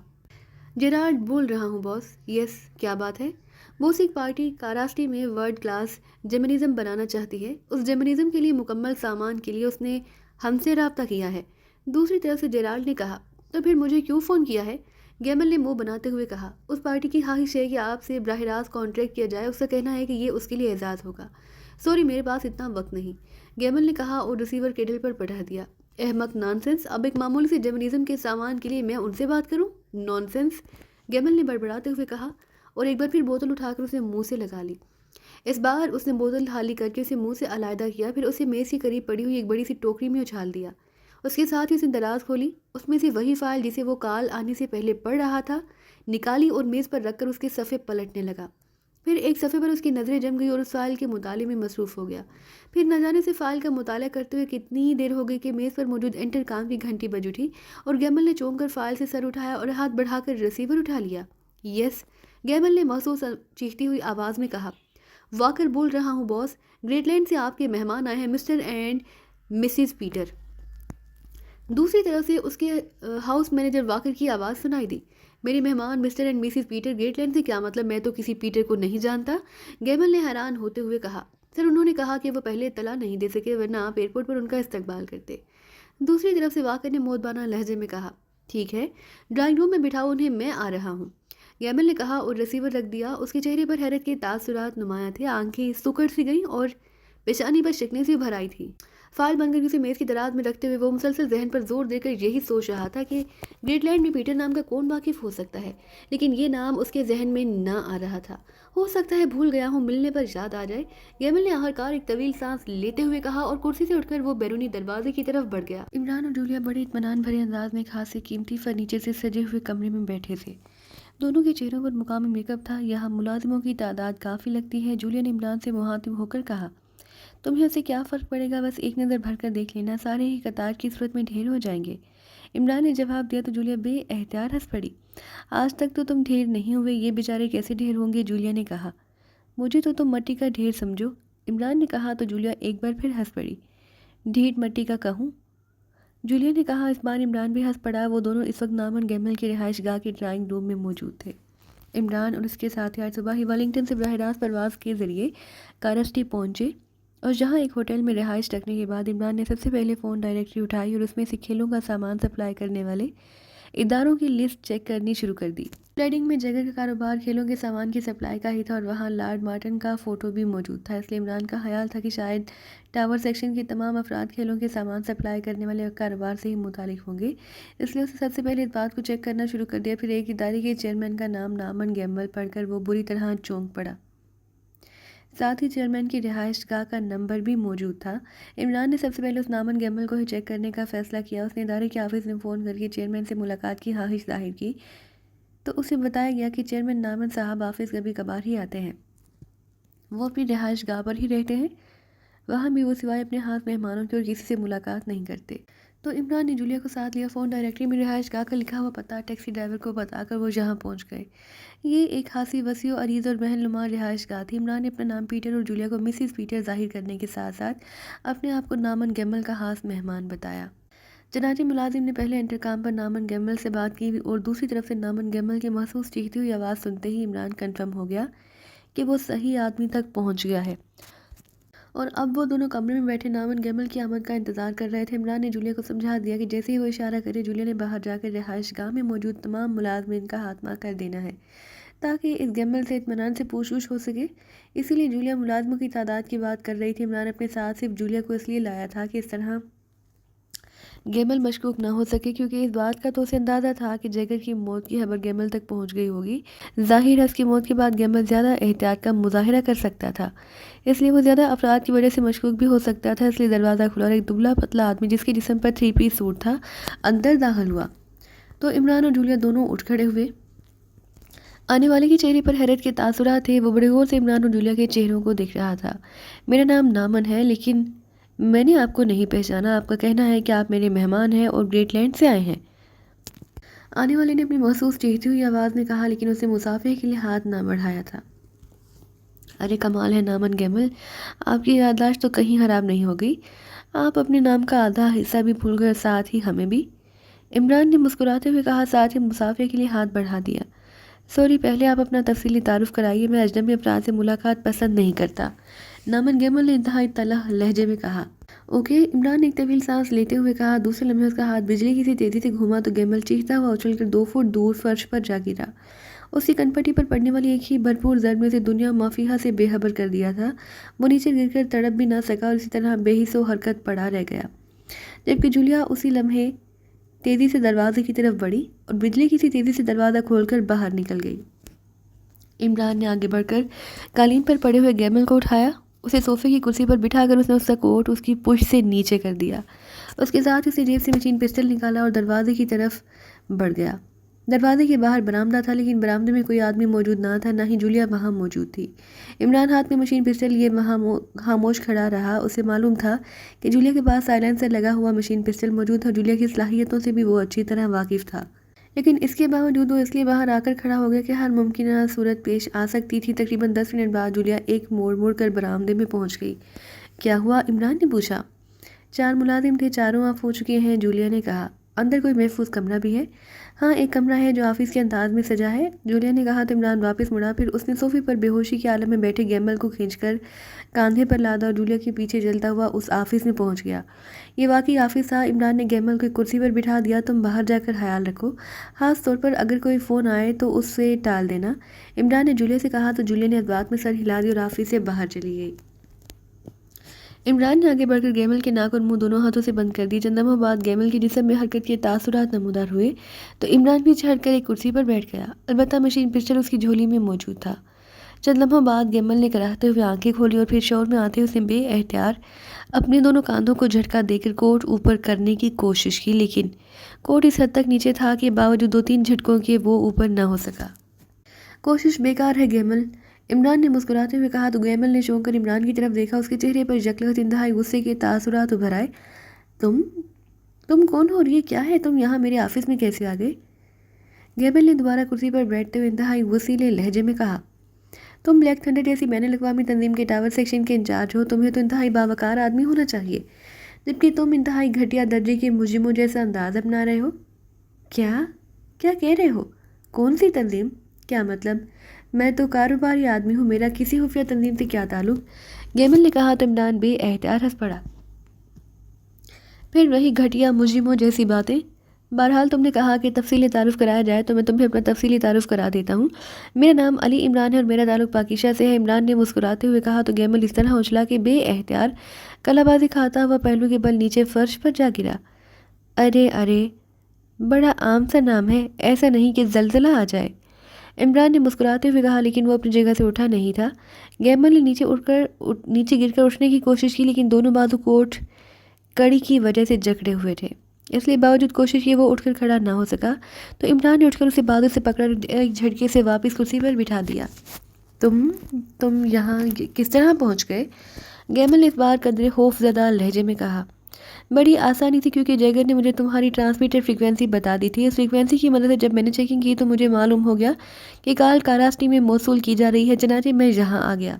جیرارڈ بول رہا ہوں باس۔ یس، کیا بات ہے؟ بوس ایک پارٹی کاراسٹی میں ورلڈ کلاس جیمنزم بنانا چاہتی ہے۔ اس جیمنزم کے لیے مکمل سامان کے لیے اس نے ہم سے رابطہ کیا ہے۔ دوسری طرف سے جیرالڈ نے کہا، تو پھر مجھے کیوں فون کیا ہے؟ گیمل نے منہ بناتے ہوئے کہا، اس پارٹی کی خواہش ہے کہ آپ سے براہ راست کانٹریکٹ کیا جائے۔ اس کا کہنا ہے کہ یہ اس کے لیے اعزاز ہوگا۔ سوری، میرے پاس اتنا وقت نہیں، گیمل نے کہا اور ریسیور کیڈل پر پٹھا دیا۔ احمق، نانسنس، اب ایک معمولی سے جیمنزم کے سامان کے لیے میں ان سے بات کروں؟ نانسنس، گیمل نے بڑبڑاتے ہوئے کہا اور ایک بار پھر بوتل اٹھا کر اسے منہ سے لگا لی۔ اس بار اس نے بوتل خالی کر کے اسے منہ سے علیحدہ کیا، پھر اسے میز کے قریب پڑی ہوئی ایک بڑی سی ٹوکری میں اچھال دیا۔ اس کے ساتھ ہی اس نے دراز کھولی، اس میں سے وہی فائل جسے وہ کال آنے سے پہلے پڑھ رہا تھا نکالی اور میز پر رکھ کر اس کے صفحے پلٹنے لگا۔ پھر ایک صفحے پر اس کی نظریں جم گئی اور اس فائل کے مطالعے میں مصروف ہو گیا۔ پھر نہ جانے سے فائل کا مطالعہ کرتے ہوئے کتنی دیر ہو گئی کہ میز پر موجود انٹر کام کی گھنٹی بج اٹھی اور گیمل نے چونک کر فائل سے سر اٹھایا اور ہاتھ بڑھا کر ریسیور اٹھا لیا۔ یس، گیمل نے محسوس چیختی ہوئی آواز میں کہا۔ واکر بول رہا ہوں باس، گریٹ لینڈ سے آپ کے مہمان آئے ہیں، مسٹر اینڈ مسز پیٹر۔ دوسری طرف سے اس کے ہاؤس مینیجر واکر کی آواز سنائی دی۔ میرے مہمان Mr and Mrs Peter, great land سے کیا مطلب؟ میں تو کسی پیٹر کو نہیں جانتا، گیمل نے حیران ہوتے ہوئے کہا۔ سر، انہوں نے کہا کہ وہ پہلے اطلاع نہیں دے سکے، ورنہ آپ ایئرپورٹ پر ان کا استقبال کرتے۔ دوسری طرف سے واکر نے مودبانہ لہجے میں کہا، ٹھیک ہے، ڈرائنگ روم میں بٹھاؤ انہیں، میں آ رہا ہوں، گیمل نے کہا اور ریسیور رکھ دیا۔ اس کے چہرے پر حیرت کے تاثرات نمایاں تھے، آنکھیں سکڑ سی گئیں اور پیشانی پر شکنیں سی بھر آئی تھی۔ فائل بند کر کے اسے میز کی دراز میں رکھتے ہوئے وہ مسلسل ذہن پر زور دے کر یہی سوچ رہا تھا کہ گریٹ لینڈ میں پیٹر نام کا کون واقف ہو سکتا ہے، لیکن یہ نام اس کے ذہن میں نہ آ رہا تھا۔ ہو سکتا ہے بھول گیا ہوں، ملنے پر یاد آ جائے، گیمل نے آخرکار ایک طویل سانس لیتے ہوئے کہا اور کرسی سے اٹھ کر وہ بیرونی دروازے کی طرف بڑھ گیا۔ عمران اور جولیا بڑے اطمینان بھرے انداز میں خاص سے قیمتی فرنیچر سے سجے ہوئے کمرے میں بیٹھے تھے۔ دونوں کے چہروں پر مقامی میک اپ تھا۔ یہاں ملازموں کی تعداد کافی لگتی ہے، جولیا نے عمران سے مخاطب ہو کر کہا۔ تمہیں اسے کیا فرق پڑے گا، بس ایک نظر بھر کر دیکھ لینا، سارے ہی قطار کی صورت میں ڈھیر ہو جائیں گے۔ عمران نے جواب دیا تو جولیا بے اختیار ہنس پڑی۔ آج تک تو تم ڈھیر نہیں ہوئے، یہ بیچارے کیسے ڈھیر ہوں گے، جولیا نے کہا۔ مجھے تو تم مٹی کا ڈھیر سمجھو، عمران نے کہا تو جولیا ایک بار پھر ہنس پڑی۔ ڈھیٹ مٹی کا کہوں، جولیا نے کہا۔ اس بار عمران بھی ہنس پڑا۔ وہ دونوں اس وقت نارمن گیمل کے رہائش گاہ کے ڈرائنگ روم میں موجود تھے۔ عمران اور اس کے ساتھی آج صبح ہی ویلنگٹن سے براہ راست پرواز کے ذریعے کارسٹی پہنچے اور جہاں ایک ہوٹل میں رہائش رکھنے کے بعد عمران نے سب سے پہلے فون ڈائریکٹری اٹھائی اور اس میں سے کھیلوں کا سامان سپلائی کرنے والے اداروں کی لسٹ چیک کرنی شروع کر دی۔ فلیڈنگ میں جگہ کا کاروبار کھیلوں کے سامان کی سپلائی کا ہی تھا اور وہاں لارڈ مارٹن کا فوٹو بھی موجود تھا، اس لیے عمران کا خیال تھا کہ شاید ٹاور سیکشن کے تمام افراد کھیلوں کے سامان سپلائی کرنے والے کاروبار سے ہی متعلق ہوں گے، اس لیے اسے سب سے پہلے اس بات کو چیک کرنا شروع کر دیا۔ پھر ایک ادارے کے چیئرمین کا نام نارمن گیمل پڑھ کر وہ بری طرح چونک پڑا، ساتھ ہی چیئرمین کی رہائش گاہ کا نمبر بھی موجود تھا۔ عمران نے سب سے پہلے اس نارمن گیمل کو ہی چیک کرنے کا فیصلہ کیا۔ اس نے ادارے کے آفس میں فون کر کے چیئرمین سے ملاقات کی خواہش ظاہر کی تو اسے بتایا گیا کہ چیئرمین نارمن صاحب آفس کبھی کبھار ہی آتے ہیں، وہ اپنی رہائش گاہ پر ہی رہتے ہیں، وہاں بھی وہ سوائے اپنے خاص مہمانوں کے اور کسی سے ملاقات نہیں کرتے۔ تو عمران نے جولیا کو ساتھ لیا، فون ڈائریکٹری میں رہائش گاہ کا لکھا ہوا پتہ ٹیکسی ڈرائیور کو بتا کر وہ جہاں پہنچ گئے۔ یہ ایک خاصی وسیع و عریض اور محل نما رہائش گاہ تھی۔ عمران نے اپنا نام پیٹر اور جولیا کو مسز پیٹر ظاہر کرنے کے ساتھ ساتھ اپنے آپ کو نامن گیمل کا خاص مہمان بتایا۔ چنانچہ ملازم نے پہلے انٹرکام پر نامن گیمل سے بات کی اور دوسری طرف سے نامن گیمل کی محسوس چیختی ہوئی آواز سنتے ہی عمران کنفرم ہو گیا کہ وہ صحیح آدمی تک پہنچ گیا ہے، اور اب وہ دونوں کمرے میں بیٹھے نامن گیمل کی آمد کا انتظار کر رہے تھے۔ عمران نے جولیا کو سمجھا دیا کہ جیسے ہی وہ اشارہ کرے جولیا نے باہر جا کر رہائش گاہ میں موجود تمام ملازمین کا خاتمہ کر دینا ہے تاکہ اس گیمل سے اطمینان سے پوچھ گچھ ہو سکے۔ اسی لیے جولیا ملازموں کی تعداد کی بات کر رہی تھی۔ عمران اپنے ساتھ صرف جولیا کو اس لیے لایا تھا کہ اس طرح گیمل مشکوک نہ ہو سکے، کیونکہ اس بات کا تو اسے اندازہ تھا کہ جیگر کی موت کی خبر گیمل تک پہنچ گئی ہوگی۔ ظاہر ہے اس کی موت کے بعد گیمل زیادہ احتیاط کا مظاہرہ کر سکتا تھا، اس لیے وہ زیادہ افراد کی وجہ سے مشکوک بھی ہو سکتا تھا۔ اس لیے دروازہ کھلا اور ایک دبلا پتلا آدمی جس کے جسم پر 3 پیس سوٹ تھا اندر داخل ہوا تو عمران اور جولیا دونوں اٹھ کھڑے ہوئے۔ آنے والے کے چہرے پر حیرت کے تاثرات تھے۔ وہ بڑے غور سے عمران اور جولیا کے چہروں کو دیکھ رہا تھا۔ میرا نام نامن ہے، لیکن میں نے آپ کو نہیں پہچانا۔ آپ کا کہنا ہے کہ آپ میرے مہمان ہیں اور گریٹ لینڈ سے آئے ہیں؟ آنے والے نے اپنی محسوس چیختی ہوئی آواز میں کہا، لیکن اسے مسافر کے لیے ہاتھ نہ بڑھایا تھا۔ ارے کمال ہے نامن گیمل، آپ کی یادداشت تو کہیں خراب نہیں ہو گئی۔ آپ اپنے نام کا آدھا حصہ بھی بھول گئے، ساتھ ہی ہمیں بھی۔ عمران نے مسکراتے ہوئے کہا، ساتھ ہی مسافر کے لیے ہاتھ بڑھا دیا۔ سوری، پہلے آپ اپنا تفصیلی تعارف کرائیے، میں اجنبی افراد سے ملاقات پسند نہیں کرتا، نامن گیمل نے انتہائی تلخ لہجے میں کہا۔ اوکے، عمران نے ایک طویل سانس لیتے ہوئے کہا۔ دوسرے لمحے اس کا ہاتھ بجلی کی سی تیزی سے گھوما تو گیمل چیختا ہوا اچھل کر 2 فٹ دور فرش پر جا گرا۔ اس کی کنپٹی پر پڑنے والی ایک ہی بھرپور ضرب نے اسے دنیا مافیہا سے بے خبر کر دیا تھا۔ وہ نیچے گر کر تڑپ بھی نہ سکا اور اسی طرح بے حس و حرکت پڑا رہ گیا، جبکہ جولیا اسی لمحے تیزی سے دروازے کی طرف بڑھی اور بجلی کی سی تیزی سے دروازہ کھول کر باہر نکل گئی۔ عمران نے آگے بڑھ کر قالین پر پڑے ہوئے گیمل کو اٹھایا، اسے صوفے کی کرسی پر بٹھا کر اس نے اس کا کوٹ اس کی پشت سے نیچے کر دیا۔ اس کے ساتھ اسے جیب سے مشین پسٹل نکالا اور دروازے کی طرف بڑھ گیا۔ دروازے کے باہر برآمدہ تھا، لیکن برآمدے میں کوئی آدمی موجود نہ تھا، نہ ہی جولیا وہاں موجود تھی۔ عمران ہاتھ میں مشین پسٹل لیے وہاں خاموش کھڑا رہا۔ اسے معلوم تھا کہ جولیا کے پاس سائلنسر لگا ہوا مشین پسٹل موجود تھا۔ جولیا کی صلاحیتوں سے بھی وہ اچھی طرح واقف تھا، لیکن اس کے باوجود وہ اس لیے باہر آ کر کھڑا ہو گیا کہ ہر ممکنہ صورت پیش آ سکتی تھی۔ تقریباً 10 منٹ بعد جولیا ایک موڑ کر برآمدے میں پہنچ گئی۔ کیا ہوا؟ عمران نے پوچھا۔ 4 ملازم تھے، چاروں آف ہو چکے ہیں، جولیا نے کہا۔ اندر کوئی محفوظ کمرہ بھی ہے؟ ہاں، ایک کمرہ ہے جو آفس کے انداز میں سجا ہے، جولیا نے کہا تو عمران واپس مڑا۔ پھر اس نے صوفے پر بے ہوشی کے عالم میں بیٹھے گیمل کو کھینچ کر کاندھے پر لادا اور جولیا کے پیچھے چلتا ہوا اس آفس میں پہنچ گیا۔ یہ واقعی آفس تھا۔ عمران نے گیمل کو ایک کرسی پر بٹھا دیا۔ تم باہر جا کر خیال رکھو، خاص طور پر اگر کوئی فون آئے تو اس سے ٹال دینا، عمران نے جولیا سے کہا تو جولیا نے اس بات میں سر ہلا دی اور آفس سے باہر چلی گئی۔ عمران نے آگے بڑھ کر گیمل کے ناک اور منہ دونوں ہاتھوں سے بند کر دی۔ چند لمحوں بعد گیمل کے جسم میں حرکت کے تاثرات نمودار ہوئے تو عمران پیچھے ہٹ کر ایک کرسی پر بیٹھ گیا، البتہ مشین پسٹل اس کی جھولی میں موجود تھا۔ چند لمحوں بعد گیمل نے کراہتے ہوئے آنکھیں کھولی اور پھر شعور میں آتے اس نے بے احتیاط اپنے دونوں کاندھوں کو جھٹکا دے کر کوٹ اوپر کرنے کی کوشش کی، لیکن کوٹ اس حد تک نیچے تھا کہ باوجود 2-3 جھٹکوں کے وہ اوپر نہ ہو سکا۔ کوشش بیکار ہے گیمل، عمران نے مسکراتے ہوئے کہا تو گیمل نے چونک کر عمران کی طرف دیکھا۔ اس کے چہرے پر یکلخت انتہائی غصے کے تاثرات ابھر آئے۔ تم کون ہو اور یہ کیا ہے؟ تم یہاں میرے آفس میں کیسے آ گئے؟ گیمل نے دوبارہ کرسی پر بیٹھتے ہوئے انتہائی غصیلے لہجے میں کہا۔ تم بلیک تھنڈر جیسی بین الاقوامی تنظیم کے ٹاور سیکشن کے انچارج ہو، تمہیں تو انتہائی باوقار آدمی ہونا چاہیے، جبکہ تم انتہائی گھٹیا درجے کے مجرموں جیسا انداز اپنا رہے ہو۔ کیا کہہ رہے ہو؟ کون سی تنظیم؟ کیا مطلب؟ میں تو کاروباری آدمی ہوں، میرا کسی خفیہ تنظیم سے کیا تعلق؟ گیمل نے کہا تو عمران بے احتیاط ہنس پڑا۔ پھر وہی گھٹیا مجرموں جیسی باتیں۔ بہرحال تم نے کہا کہ تفصیلی تعارف کرایا جائے تو میں تمہیں اپنا تفصیلی تعارف کرا دیتا ہوں۔ میرا نام علی عمران ہے اور میرا تعلق پاکیزہ سے ہے، عمران نے مسکراتے ہوئے کہا تو گیمل اس طرح اچھلا کہ بے احتیاط کلا بازی کھاتا ہوا پہلو کے بل نیچے فرش پر جا گرا۔ ارے بڑا عام سا نام ہے، ایسا نہیں کہ زلزلہ آ جائے، عمران نے مسکراتے ہوئے کہا، لیکن وہ اپنی جگہ سے اٹھا نہیں تھا۔ گیمل نے نیچے گر کر اٹھنے کی کوشش کی، لیکن دونوں بازو کوٹ کڑی کی وجہ سے جکڑے ہوئے تھے، اس لیے باوجود کوشش کیے وہ اٹھ کر کھڑا نہ ہو سکا۔ تو عمران نے اٹھ کر اسے بازو سے پکڑا اور ایک جھٹکے سے واپس کرسی پر بٹھا دیا۔ تم یہاں کس طرح پہنچ گئے؟ گیمل نے اس بار قدرے خوف زدہ لہجے میں کہا۔ بڑی آسانی تھی کیونکہ جیگر نے مجھے تمہاری ٹرانسمیٹر فریکوینسی بتا دی تھی۔ اس فریکوینسی کی مدد سے جب میں نے چیکنگ کی تو مجھے معلوم ہو گیا کہ کال کاراسٹی میں موصول کی جا رہی ہے، چنانچہ میں یہاں آ گیا۔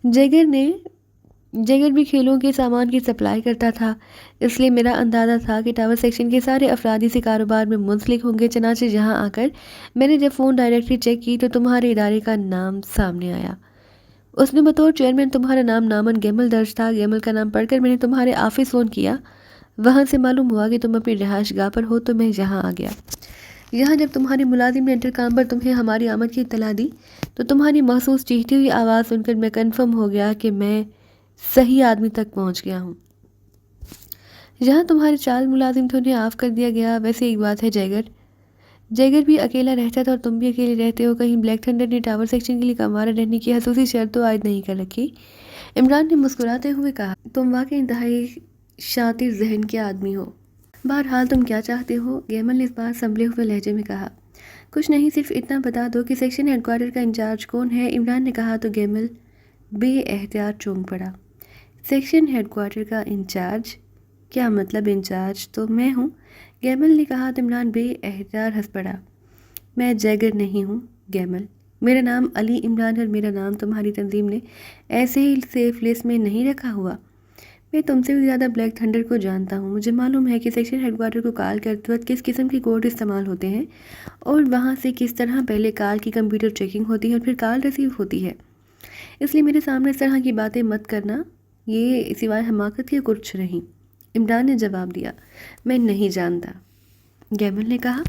جیگر بھی کھیلوں کے سامان کی سپلائی کرتا تھا، اس لیے میرا اندازہ تھا کہ ٹاور سیکشن کے سارے افراد اسی کاروبار میں منسلک ہوں گے۔ چنانچہ یہاں آ کر میں نے جب فون ڈائریکٹری چیک کی تو تمہارے ادارے کا نام سامنے آیا۔ اس میں بطور چیئرمین تمہارا نام نامن گیمل درج تھا۔ گیمل کا نام پڑھ کر میں نے تمہارے آفس فون کیا، وہاں سے معلوم ہوا کہ تم اپنی رہائش گاہ پر ہو، تو میں یہاں آ گیا۔ یہاں جب تمہاری ملازم نے انٹرکام پر تمہیں ہماری آمد کی اطلاع دی تو تمہاری محسوس چیختی ہوئی آواز سن کر میں کنفرم ہو گیا کہ میں صحیح آدمی تک پہنچ گیا ہوں۔ جہاں تمہارے 4 ملازم تھے انہیں آف کر دیا گیا۔ ویسے ایک بات ہے جیگر بھی اکیلا رہتا تھا اور تم بھی اکیلے رہتے ہو۔ کہیں بلیک تھنڈر نے ٹاور سیکشن کے لیے کمارہ رہنے کی خصوصی شرط تو عائد نہیں کر رکھی؟ عمران نے مسکراتے ہوئے کہا، تم واقعی انتہائی شاطر ذہن کے آدمی ہو۔ بہرحال تم کیا چاہتے ہو؟ گیمل نے اس بار سنبھلے ہوئے لہجے میں کہا۔ کچھ نہیں، صرف اتنا بتا دو کہ سیکشن ہیڈ کوارٹر کا انچارج کون ہے؟ عمران نے کہا تو گیمل بے احتیاط چونک پڑا۔ سیکشن ہیڈ کوارٹر کا انچارج؟ کیا مطلب انچارج تو میں ہوں؟ گیمل نے کہا تو عمران بے احتیاط ہنس پڑا۔ میں جیگر نہیں ہوں گیمل، میرا نام علی عمران ہے اور میرا نام تمہاری تنظیم نے ایسے ہی سیف لسٹ میں نہیں رکھا ہوا۔ میں تم سے بھی زیادہ بلیک تھنڈر کو جانتا ہوں۔ مجھے معلوم ہے کہ سیکشن ہیڈ کوارٹر کو کال کرتے وقت کس قسم کی کوڈ استعمال ہوتے ہیں اور وہاں سے کس طرح پہلے کال کی کمپیوٹر چیکنگ ہوتی ہے اور پھر کال ریسیو ہوتی ہے۔ اس لیے میرے سامنے اس طرح کی باتیں مت کرنا، یہ سوائے حماقت کے کچھ نہیں۔ عمران نے جواب دیا، میں نہیں جانتا۔ گیمل نے کہا،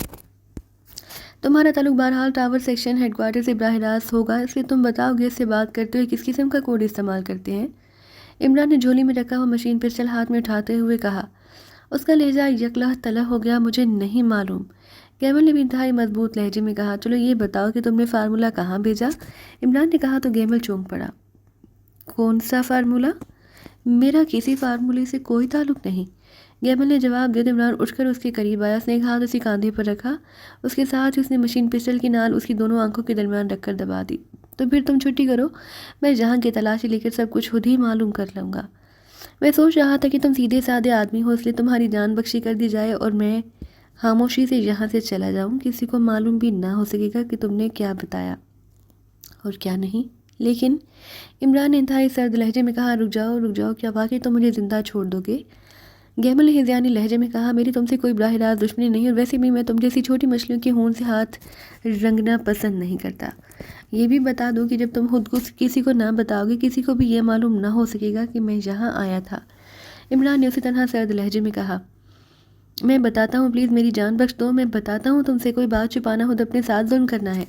تمہارا تعلق بہرحال ٹاور سیکشن ہیڈ کوارٹر سے براہ راست ہوگا، اس لیے تم بتاؤ گے اس سے بات کرتے ہوئے کس قسم کا کوڈ استعمال کرتے ہیں؟ عمران نے جھولی میں رکھا ہوا مشین پسٹل ہاتھ میں اٹھاتے ہوئے کہا۔ اس کا لہجہ یکلہ تلہ ہو گیا، مجھے نہیں معلوم۔ گیمل نے بھی انتہائی مضبوط لہجے میں کہا، چلو یہ بتاؤ کہ تم نے فارمولہ کہاں بھیجا؟ عمران نے کہا تو گیمل چونک پڑا۔ کون سا فارمولہ؟ میرا کسی فارمولے سے کوئی تعلق نہیں، گیمل نے جواب دیا۔ عمران اٹھ کر اس کے قریب آیا، اس نے ایک ہاتھ اسی کاندھے پر رکھا، اس کے ساتھ ہی اس نے مشین پسٹل کی نال اس کی دونوں آنکھوں کے درمیان رکھ کر دبا دی۔ تو پھر تم چھٹی کرو، میں جہاں کی تلاشی لے کر سب کچھ خود ہی معلوم کر لوں گا۔ میں سوچ رہا تھا کہ تم سیدھے سادے آدمی ہو، اس لیے تمہاری جان بخشی کر دی جائے اور میں خاموشی سے یہاں سے چلا جاؤں، کسی کو معلوم بھی نہ ہو سکے گا کہ تم نے کیا بتایا اور کیا نہیں۔ لیکن عمران نے انتہائی سرد لہجے میں کہا، رک جاؤ، کیا واقعی تم مجھے زندہ چھوڑ دو گے؟ گیمل نے ہذیانی لہجے میں کہا، میری تم سے کوئی براہ راست دشمنی نہیں اور ویسے بھی میں تم جیسی چھوٹی مچھلیوں کے خون سے ہاتھ رنگنا پسند نہیں کرتا۔ یہ بھی بتا دو کہ جب تم خود کو کسی کو نہ بتاؤ گے کسی کو بھی یہ معلوم نہ ہو سکے گا کہ میں یہاں آیا تھا۔ عمران نے اسی طرح سرد لہجے میں کہا، میں بتاتا ہوں، پلیز میری جان بخش دو، میں بتاتا ہوں، تم سے کوئی بات چھپانا ہو تو اپنے ساتھ ظلم کرنا ہے۔